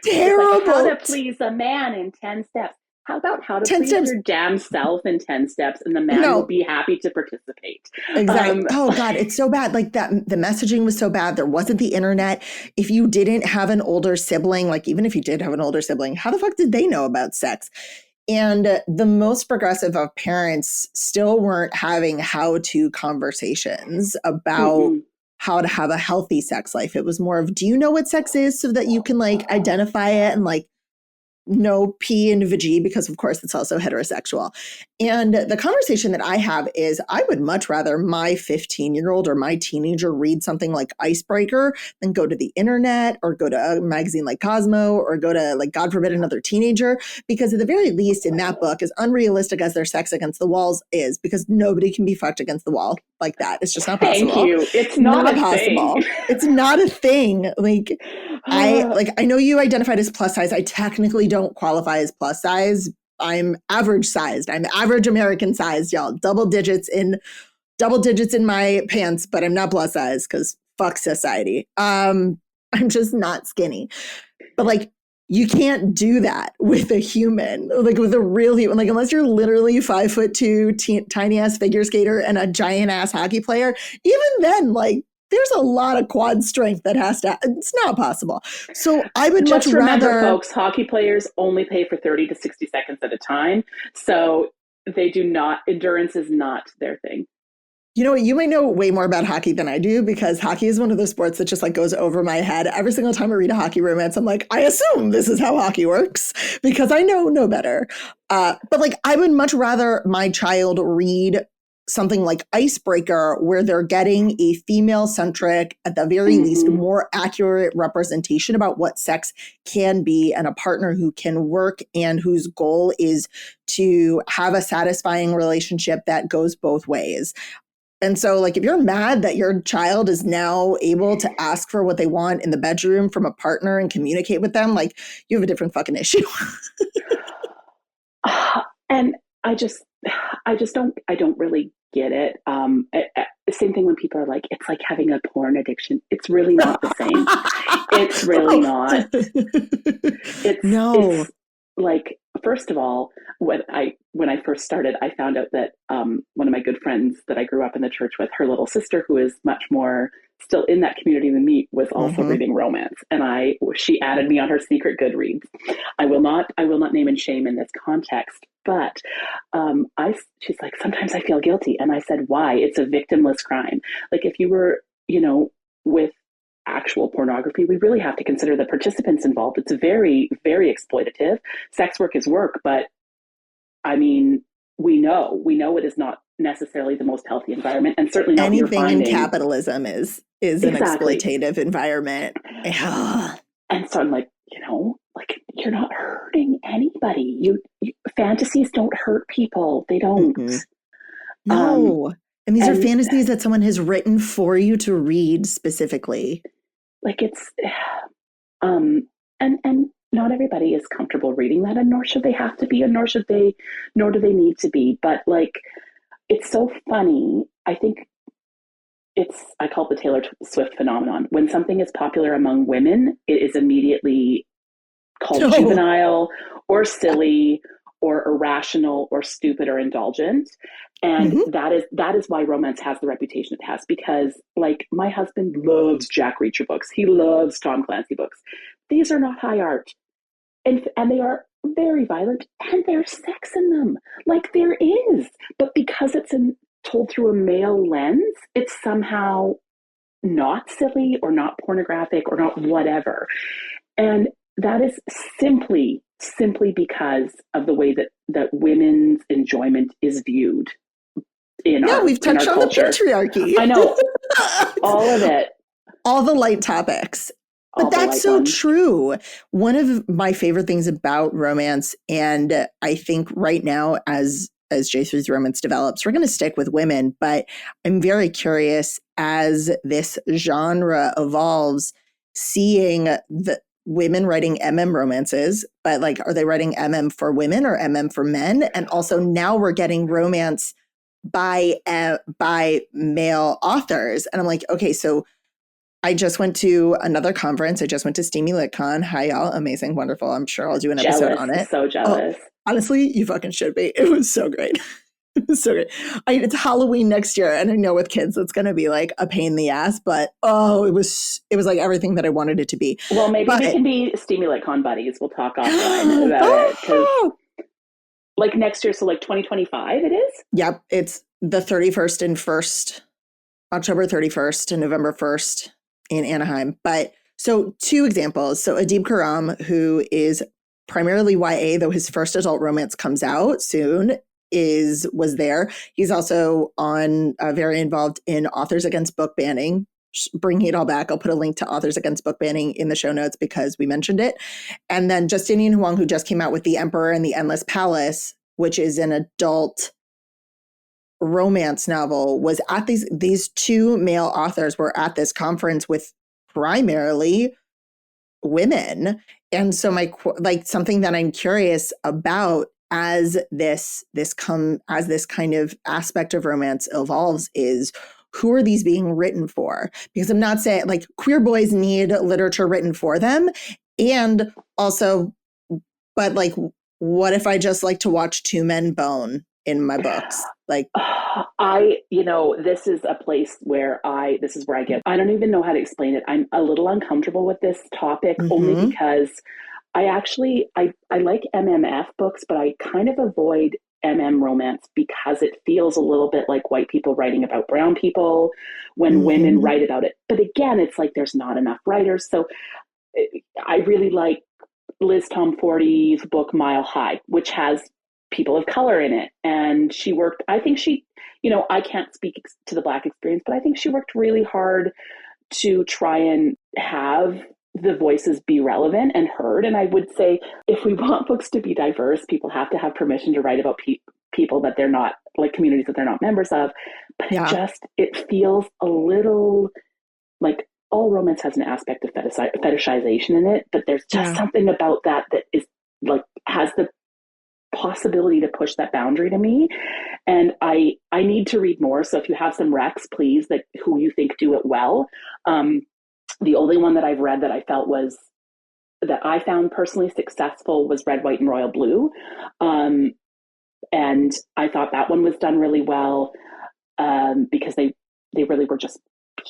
Terrible.
Like how to please a man in 10 steps. How about how to please your damn self in 10 steps, and the man will be happy to participate.
Exactly. Oh God, it's so bad. Like that, the messaging was so bad. There wasn't the internet. If you didn't have an older sibling, like even if you did have an older sibling, how the fuck did they know about sex? And the most progressive of parents still weren't having how-to conversations about how to have a healthy sex life. It was more of, do you know what sex is, so that you can like identify it and like no P and vag, because of course it's also heterosexual. And the conversation that I have is, I would much rather my 15-year-old or my teenager read something like Icebreaker than go to the internet or go to a magazine like Cosmo or go to, like, God forbid, another teenager, because at the very least in that book, as unrealistic as their sex against the walls is, because nobody can be fucked against the wall like that. It's just not possible.
Thank you. It's not possible.
It's not a thing. Like, I know you identified as plus size. I technically don't qualify as plus size. I'm average sized. I'm average American sized, y'all. Double digits in my pants, but I'm not plus size because fuck society. I'm just not skinny. But like, you can't do that with a human, like with a real human, like unless you're literally 5'2", tiny ass figure skater and a giant ass hockey player. Even then, like, there's a lot of quad strength that it's not possible. So I would
just
much
remember,
rather,
folks, hockey players only pay for 30 to 60 seconds at a time. So they do not, endurance is not their thing.
You know what? You might know way more about hockey than I do, because hockey is one of those sports that just like goes over my head. Every single time I read a hockey romance, I'm like, I assume this is how hockey works because I know no better. But like, I would much rather my child read something like Icebreaker, where they're getting a female-centric, at the very least, more accurate representation about what sex can be, and a partner who can work and whose goal is to have a satisfying relationship that goes both ways. And so, like, if you're mad that your child is now able to ask for what they want in the bedroom from a partner and communicate with them, like, you have a different fucking issue.
And I don't really get it. Same thing when people are like, it's like having a porn addiction. It's really not the same. It's really not. It's like, first of all, when I first started, I found out that one of my good friends that I grew up in the church with, her little sister, who is much more still in that community than me, was also reading romance, and she added me on her secret Goodreads. I will not name and shame in this context, but she's like, sometimes I feel guilty, and I said, why? It's a victimless crime. Like, if you were, with actual pornography, we really have to consider the participants involved. It's very, very exploitative. Sex work is work, but I mean, we know it is not necessarily the most healthy environment, and certainly not
anything in capitalism is an exploitative environment.
And so I'm like, like, you're not hurting anybody. You fantasies don't hurt people. They don't.
No. And these are fantasies that someone has written for you to read specifically.
Like, it's, and not everybody is comfortable reading that, and nor should they have to be, and nor do they need to be. But like, it's so funny. I think I call it the Taylor Swift phenomenon. When something is popular among women, it is immediately called juvenile or silly or irrational or stupid or indulgent. And that is why romance has the reputation it has, because like my husband loves Jack Reacher books. He loves Tom Clancy books. These are not high art. And they are very violent, and there's sex in them. Like there is. But because it's told through a male lens, it's somehow not silly or not pornographic or not whatever. And that is simply because of the way that women's enjoyment is viewed
we've touched on
culture.
The patriarchy.
I know. All of it.
All the light topics. But that's so true. One of my favorite things about romance, and I think right now as Jace Reads Romance develops, we're going to stick with women, but I'm very curious as this genre evolves, seeing the women writing romances, but like, are they writing for women or for men? And also now we're getting romance by male authors. And I'm like, okay, so I just went to another conference. I just went to Steamy LitCon. Hi, y'all. Amazing. Wonderful. I'm sure I'll do an episode on it.
So jealous.
Oh, honestly, you fucking should be. It was so great. It was so great. It's Halloween next year, and I know with kids it's going to be like a pain in the ass, but it was like everything that I wanted it to be.
Well, maybe we can be Steamy LitCon buddies. We'll talk offline about it. 'Cause like next year, so like 2025 it is?
Yep. It's the 31st and 1st, October 31st and November 1st. In Anaheim. But so 2 examples. So Adib Karam, who is primarily YA, though his first adult romance comes out soon, was there. He's also very involved in Authors Against Book Banning. Bringing it all back, I'll put a link to Authors Against Book Banning in the show notes because we mentioned it. And then Justinian Huang, who just came out with The Emperor and the Endless Palace, which is an adult romance novel, was at these 2 male authors were at this conference with primarily women. And so something that I'm curious about as this kind of aspect of romance evolves is, who are these being written for? Because I'm not saying like queer boys need literature written for them. And also, but like, what if I just like to watch 2 men bone in my books? Like
this is a place where I don't even know how to explain it. I'm a little uncomfortable with this topic only because I like MMF books, but I kind of avoid romance because it feels a little bit like white people writing about brown people when women write about it. But again, it's like there's not enough writers. So I really like Liz Tom-Forty's book Mile High, which has people of color in it. And she worked, I think I can't speak to the Black experience, but I think she worked really hard to try and have the voices be relevant and heard. And I would say if we want books to be diverse, people have to have permission to write about people that they're not, like communities that they're not members of. But it feels a little like all romance has an aspect of fetishization in it, but there's just something about that is like, has the possibility to push that boundary to me. And I need to read more. So if you have some recs, please, like who you think do it well. The only one that I've read that I felt that I found personally successful was Red, White, and Royal Blue. And I thought that one was done really well because they really were just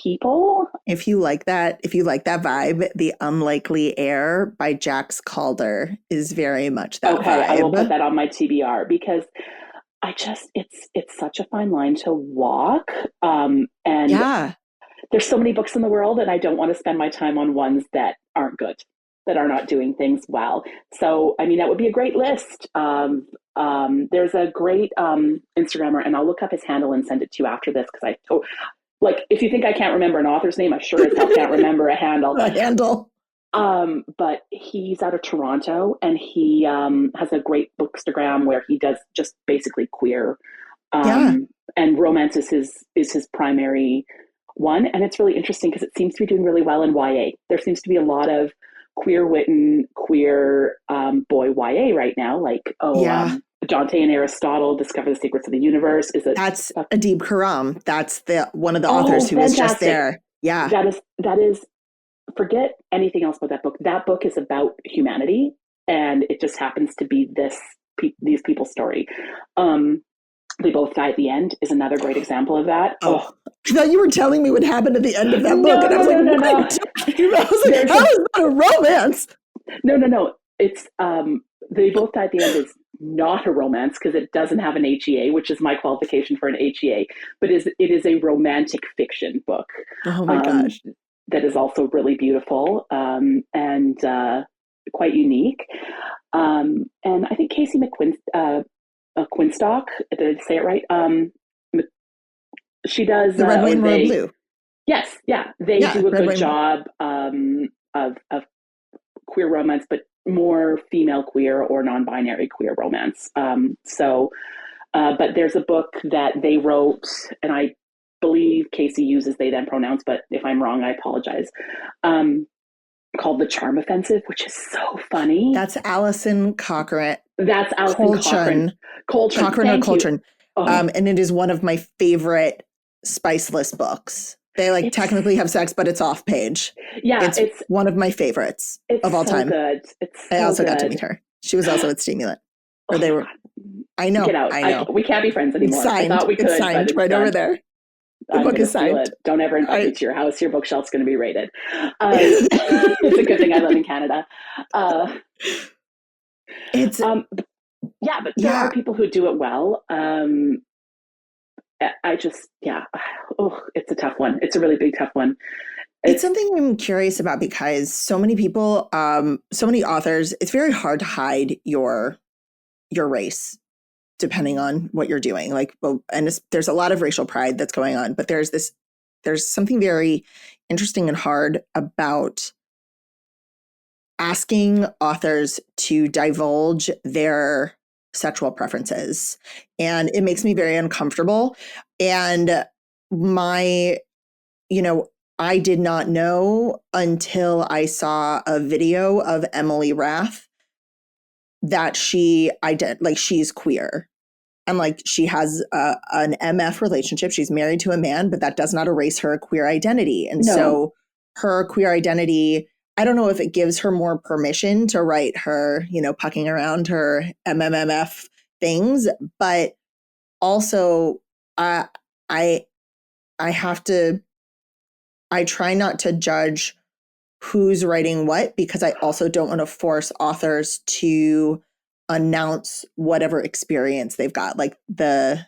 people.
If you like that vibe, The Unlikely Heir by Jax Calder is very much that vibe.
I will put that on my TBR because it's such a fine line to walk. And there's so many books in the world, and I don't want to spend my time on ones that aren't good, that are not doing things well. So, I mean, that would be a great list. There's a great Instagrammer, and I'll look up his handle and send it to you after this because if you think I can't remember an author's name, I sure as hell can't remember a handle.
A handle.
But he's out of Toronto, and he has a great bookstagram where he does just basically queer. And romance is his primary one. And it's really interesting because it seems to be doing really well in YA. There seems to be a lot of queer-witten, queer boy YA right now. Dante and Aristotle Discover the Secrets of the Universe.
That's Adib Karam. That's one of the authors who was just there. Yeah.
That is forget anything else about that book. That book is about humanity and it just happens to be these people's story. They both die at the end is another great example of that.
Oh, I thought you were telling me what happened at the end of that book, and I was like,
no.
what are you talking about? I was like, how is that a romance?
No. It's they both die at the end is not a romance because it doesn't have an HEA, which is my qualification for an HEA, but it is a romantic fiction book.
Oh my gosh.
That is also really beautiful and quite unique. And I think Casey Quinstock, did I say it right? She does
the Red, White, and Royal Blue.
Yes, yeah, they do a good job of queer romance, but more female queer or non-binary queer romance. But there's a book that they wrote, and I believe Casey uses they them pronouns, but if I'm wrong, I apologize. Called The Charm Offensive, which is so funny.
That's Alison Cochrane.
That's Alison Cochrane.
And it is one of my favorite spiceless books. They technically have sex, but it's off page.
Yeah,
it's one of my favorites of all time.
Good.
I also got to meet her. She was also at Stimulant. Or they were. God. I know.
Get out.
I know.
We can't be friends anymore.
Signed.
I thought we could.
It's signed right over there. The book is signed.
Don't ever invite me to your house. Your bookshelf's going to be raided. It's a good thing I live in Canada. But there are people who do it well. It's a tough one. It's a really big, tough one.
It's something I'm curious about because so many people, so many authors, it's very hard to hide your race, depending on what you're doing. There's a lot of racial pride that's going on, but there's something very interesting and hard about asking authors to divulge their sexual preferences. And it makes me very uncomfortable. And I did not know until I saw a video of Emily Rath that she's queer. And she has an MF relationship. She's married to a man, but that does not erase her queer identity. And so her queer identity, I don't know if it gives her more permission to write her, pucking around her MMMF things, but also I try not to judge who's writing what, because I also don't want to force authors to announce whatever experience they've got. The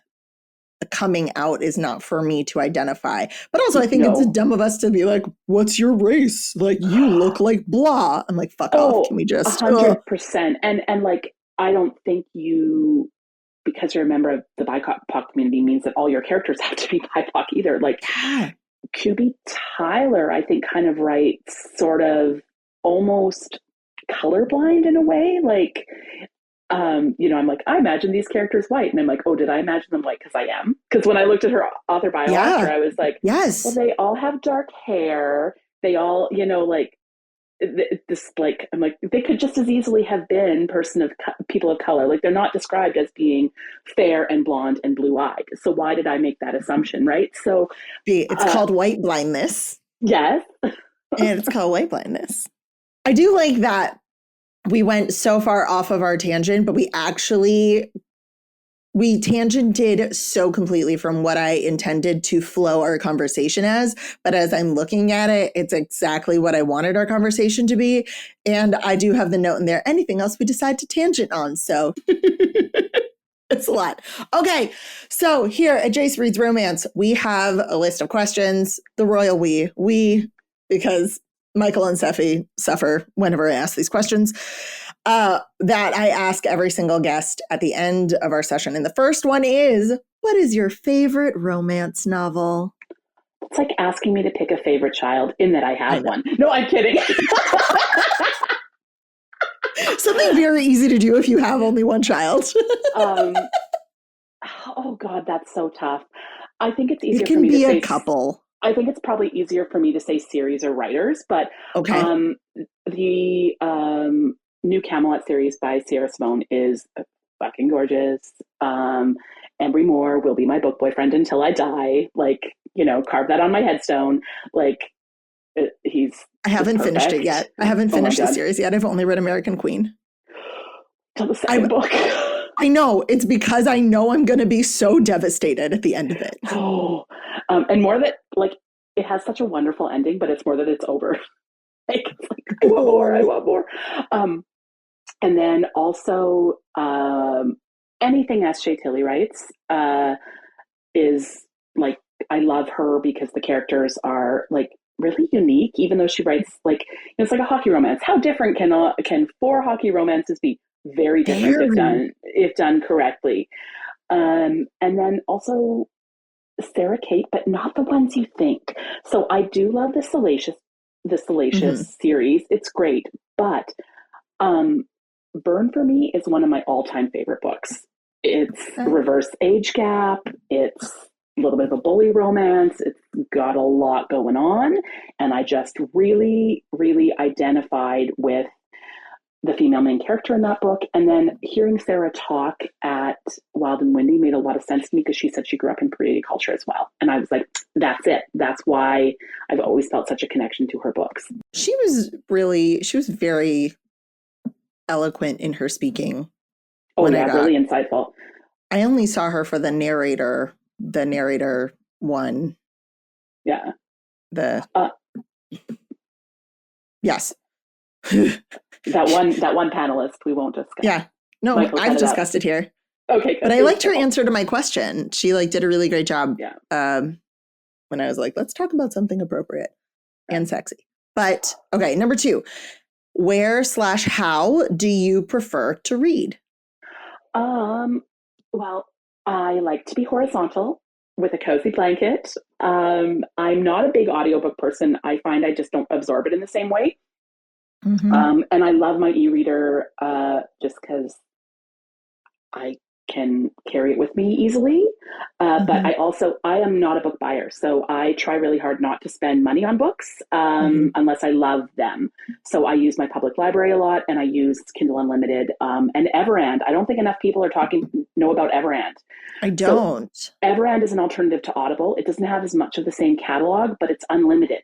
coming out is not for me to identify. But also I think it's dumb of us to be like, what's your race? You look like blah. I'm like, fuck off. Can we just
100%. And I don't think you, because you're a member of the BIPOC community, means that all your characters have to be BIPOC either. QB Tyler, I think, kind of writes sort of almost colorblind in a way. I'm like, I imagine these characters white. And I'm like, oh, did I imagine them white? Because I am. Because when I looked at her author bio after, I was like,
yes.
Well, they all have dark hair. They all, I'm like, they could just as easily have been people of color. They're not described as being fair and blonde and blue-eyed. So why did I make that assumption, right? So
it's called white blindness.
Yes.
And it's called white blindness. I do like that we went so far off of our tangent, but we tangented so completely from what I intended to flow our conversation as. But as I'm looking at it, it's exactly what I wanted our conversation to be. And I do have the note in there. Anything else we decide to tangent on. So it's a lot. Okay. So here at Jace Reads Romance, we have a list of questions. The royal we, because Michael and Seffi suffer whenever I ask these questions, that I ask every single guest at the end of our session. And the first one is, what is your favorite romance novel?
It's like asking me to pick a favorite child, in that I have one. No, I'm kidding.
Something very easy to do if you have only one child.
Oh God, that's so tough. I think it's easier
for me to say. It can be a couple.
I think it's probably easier for me to say series or writers, but the new Camelot series by Sierra Simone is fucking gorgeous. Embry Moore will be my book boyfriend until I die. Carve that on my headstone. I haven't
finished it yet. I haven't finished the series yet. I've only read American Queen.
till the second book.
I know. It's because I know I'm going to be so devastated at the end of it.
And more that, like, it has such a wonderful ending, but it's more that it's over. Like, I want more. I want more. And then also, anything S.J. Tilly writes is like, I love her because the characters are like really unique, even though she writes like, it's like a hockey romance. How different can 4 hockey romances be? Very different if done correctly. And then also Sarah Kate, but not the ones you think. So I do love the Salacious series. It's great, but Burn for me is one of my all-time favorite books. It's reverse age gap. It's a little bit of a bully romance. It's got a lot going on, and I just really, really identified with the female main character in that book. And then hearing Sarah talk at Wild and Windy made a lot of sense to me because she said she grew up in Canadian culture as well. And I was like, that's it. That's why I've always felt such a connection to her books.
She was very eloquent in her speaking.
Oh yeah, really insightful.
I only saw her for the narrator one.
Yeah.
Yes.
that one panelist we won't discuss.
Yeah. No, I've discussed it here.
Okay, good.
But I liked her answer to my question. She did a really great job.
Yeah.
When I was like, let's talk about something appropriate and sexy. But okay, number 2. Where/how do you prefer to read?
Well, I like to be horizontal with a cozy blanket. I'm not a big audiobook person. I find I just don't absorb it in the same way. Mm-hmm. And I love my e-reader just because I can carry it with me easily. But I am not a book buyer. So I try really hard not to spend money on books unless I love them. So I use my public library a lot, and I use Kindle Unlimited and Everand. I don't think enough people know about Everand.
I don't.
So Everand is an alternative to Audible. It doesn't have as much of the same catalog, but it's unlimited.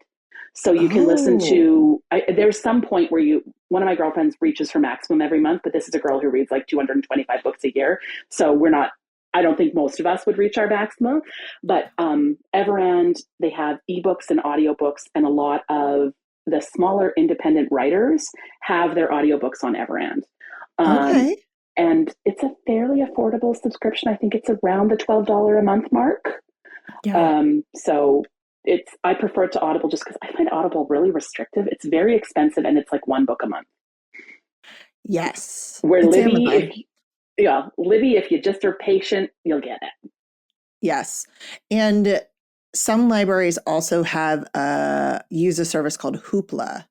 So you can listen to, there's some point where one of my girlfriends reaches her maximum every month, but this is a girl who reads like 225 books a year. So I don't think most of us would reach our maximum, but Everand, they have ebooks and audiobooks, and a lot of the smaller independent writers have their audiobooks on Everand.
Okay.
And it's a fairly affordable subscription. I think it's around the $12 a month mark. Yeah. So I prefer it to Audible just because I find Audible really restrictive. It's very expensive, and it's like 1 book a month.
Yes.
Where Libby, if you just are patient, you'll get it.
Yes. And some libraries also use a service called Hoopla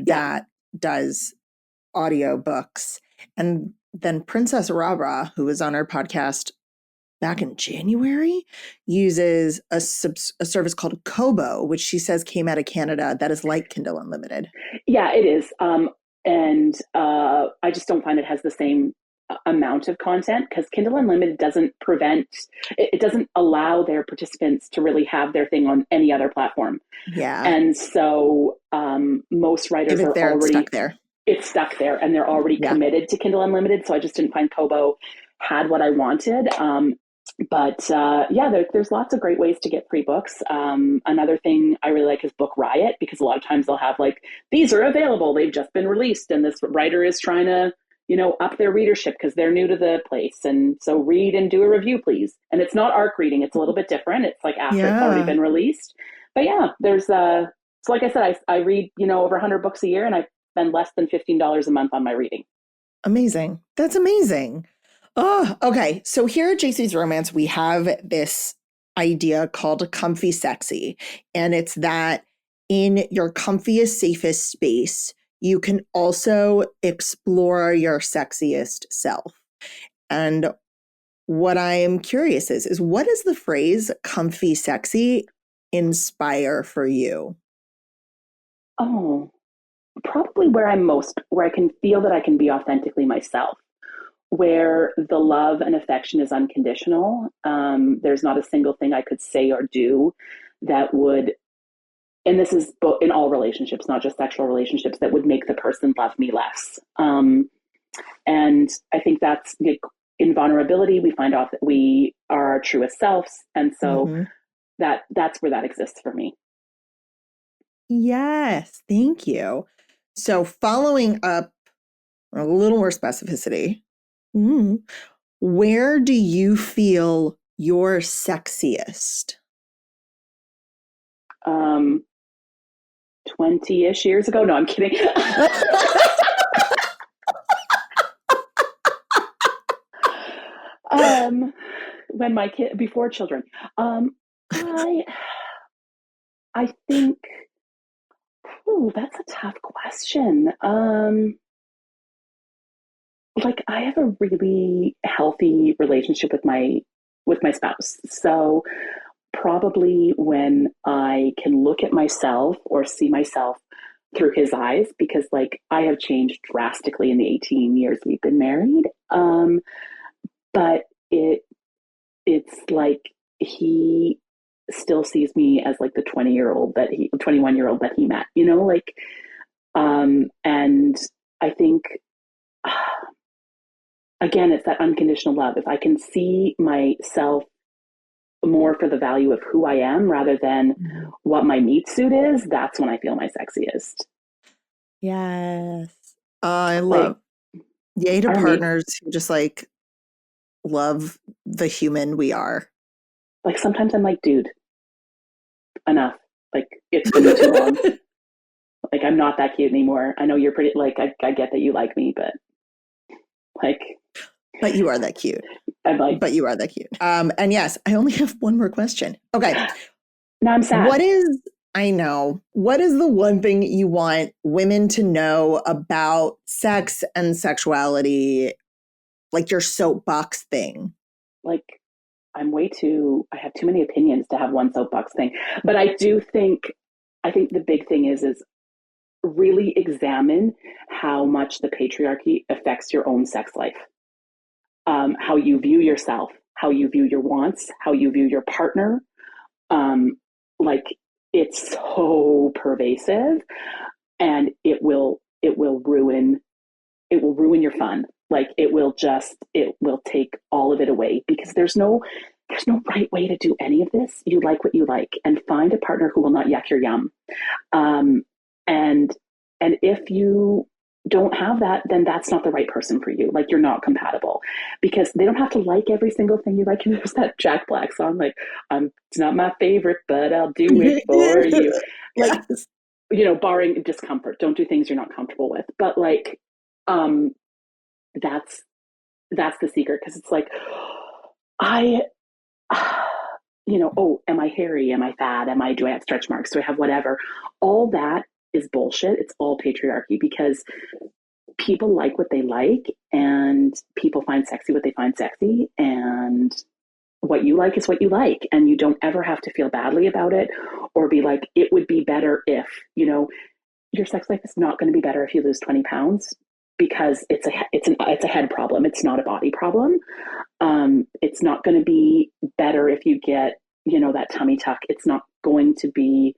that does audiobooks. And then Princess Rabra, who was on our podcast back in January, uses a service called Kobo, which she says came out of Canada, that is like Kindle Unlimited.
Yeah, it is. And I just don't find it has the same amount of content, because Kindle Unlimited doesn't allow their participants to really have their thing on any other platform.
Yeah.
And so most writers are already
stuck there.
It's stuck there, and they're already committed to Kindle Unlimited. So I just didn't find Kobo had what I wanted. But there's lots of great ways to get free books. Another thing I really like is Book Riot, because a lot of times they'll have like, these are available, they've just been released, and this writer is trying to, up their readership because they're new to the place. And so read and do a review, please. And it's not ARC reading. It's a little bit different. It's like after it's already been released. But yeah, there's so like I said, I read, over 100 books a year, and I spend less than $15 a month on my reading.
Amazing. That's amazing. Oh, okay. So here at JC's Romance, we have this idea called comfy sexy. And it's that in your comfiest, safest space, you can also explore your sexiest self. And what I am curious is what does the phrase comfy sexy inspire for you?
Oh, probably where I can feel that I can be authentically myself, where the love and affection is unconditional. There's not a single thing I could say or do that would, and this is in all relationships, not just sexual relationships, that would make the person love me less. And I think that's in vulnerability, we find out that we are our truest selves. And so that's where that exists for me.
Yes, thank you. So following up a little more specificity, where do you feel you're sexiest?
20-ish years ago. No, I'm kidding. When my kid, before children, I think, that's a tough question. Like, I have a really healthy relationship with my spouse. So probably when I can look at myself or see myself through his eyes, because like I have changed drastically in the 18 years we've been married. But it's like he still sees me as like the 21-year-old that he met, like, and I think, again, it's that unconditional love. If I can see myself more for the value of who I am rather than what my meat suit is, that's when I feel my sexiest.
Yes. I love yay to partners who just like love the human we are.
Like sometimes I'm like, dude, enough. Like it's been too long. Like I'm not that cute anymore. I know you're pretty, like I get that you like me, but like.
But you are that cute.
But
you are that cute. And yes, I only have one more question. Okay.
Now I'm sad.
What is the one thing you want women to know about sex and sexuality? Like your soapbox thing?
Like I have too many opinions to have one soapbox thing. But I think the big thing is really examine how much the patriarchy affects your own sex life. How you view yourself, how you view your wants, how you view your partner. Like it's so pervasive, and it will ruin your fun. Like it will take all of it away, because there's no right way to do any of this. You like what you like, and find a partner who will not yuck your yum. And if you don't have that, then that's not the right person for you. Like you're not compatible, because they don't have to like every single thing you like. And there's that Jack Black song, like, it's not my favorite, but I'll do it for you. Like, yes. Barring discomfort, don't do things you're not comfortable with. But like, that's the secret. Cause it's like, am I hairy? Am I fat? Do I have stretch marks? Do I have whatever? All that is bullshit. It's all patriarchy, because people like what they like, and people find sexy what they find sexy, and what you like is what you like, and you don't ever have to feel badly about it or be like, it would be better if, your sex life is not going to be better if you lose 20 pounds, because it's a head problem. It's not a body problem. It's not going to be better if you get, that tummy tuck. It's not going to be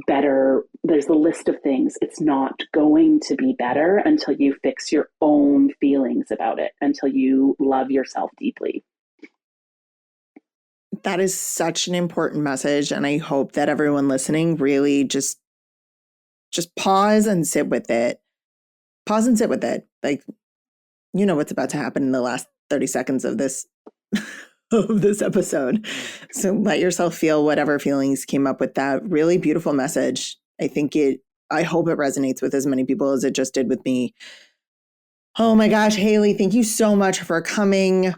better. There's a list of things. It's not going to be better until you fix your own feelings about it, until you love yourself deeply.
That is such an important message. And I hope that everyone listening really just pause and sit with it. Pause and sit with it. Like, what's about to happen in the last 30 seconds of this of this episode. So let yourself feel whatever feelings came up with that really beautiful message. I hope it resonates with as many people as it just did with me. Oh my gosh, Hailey, thank you so much for coming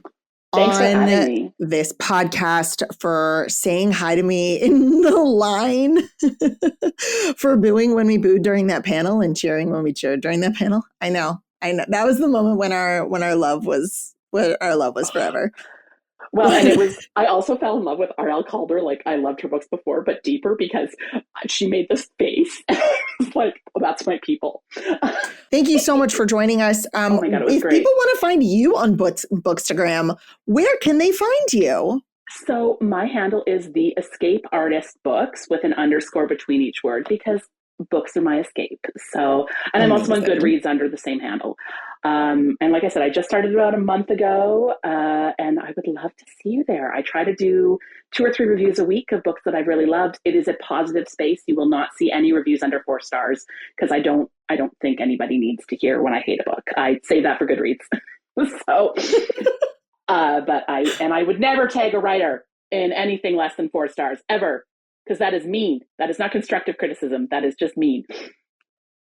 Thanks for having me.
This podcast, for saying hi to me in the line, for booing when we booed during that panel and cheering when we cheered during that panel. I know. That was the moment when our love was forever.
Well, and I also fell in love with R.L. Calder. Like, I loved her books before, but deeper, because she made this face. Like, oh, that's my people.
Thank you so much for joining us.
Oh my God, it was
if
great.
People want to find you on Bookstagram, where can they find you?
So my handle is The Escape Artist Books, with an underscore between each word, because books are my escape. So, and I'm also on Goodreads under the same handle. And like I said, I just started about a month ago, and I would love to see you there. I try to do 2 or 3 reviews a week of books that I've really loved. It is a positive space. You will not see any reviews under 4 stars because I don't think anybody needs to hear when I hate a book. I save that for Goodreads. So, but I would never tag a writer in anything less than 4 stars ever, because that is mean. That is not constructive criticism. That is just mean.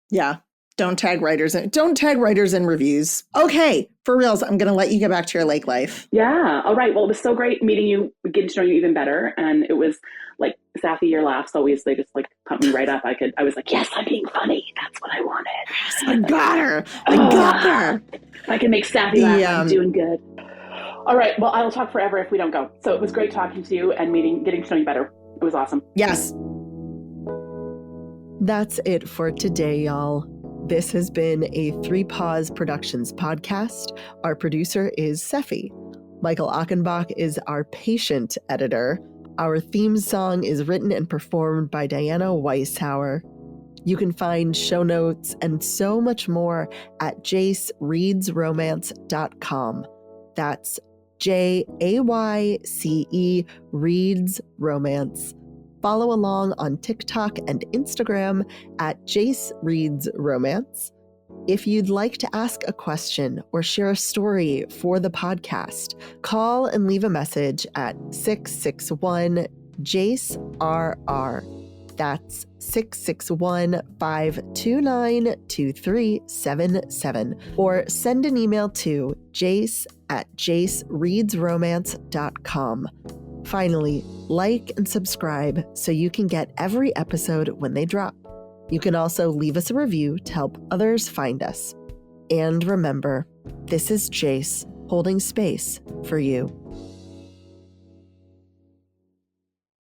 Yeah. Don't tag writers in reviews. Okay, for reals, I'm going to let you get back to your lake life.
Yeah. All right. Well, it was so great meeting you, getting to know you even better. And it was like, Safi, your laughs always, they just like pump me right up. I was like, yes, I'm being funny. That's what I wanted.
Yes, I got her. I got her.
I can make Safi laugh. I'm doing good. All right. Well, I will talk forever if we don't go. So it was great talking to you and getting to know you better. It was awesome.
Yes. That's it for today, y'all. This has been a 3 Paws Productions podcast. Our producer is Sefi. Michael Achenbach is our patient editor. Our theme song is written and performed by Diana Weishauer. You can find show notes and so much more at jacereadsromance.com. That's JAYCE Reads Romance. Follow along on TikTok and Instagram at Jace Reads Romance. If you'd like to ask a question or share a story for the podcast, call and leave a message at 661-JACE-RR. That's 661-529-2377. Or send an email to jace@jacereadsromance.com. Finally, like and subscribe so you can get every episode when they drop. You can also leave us a review to help others find us. And remember, this is Jace holding space for you.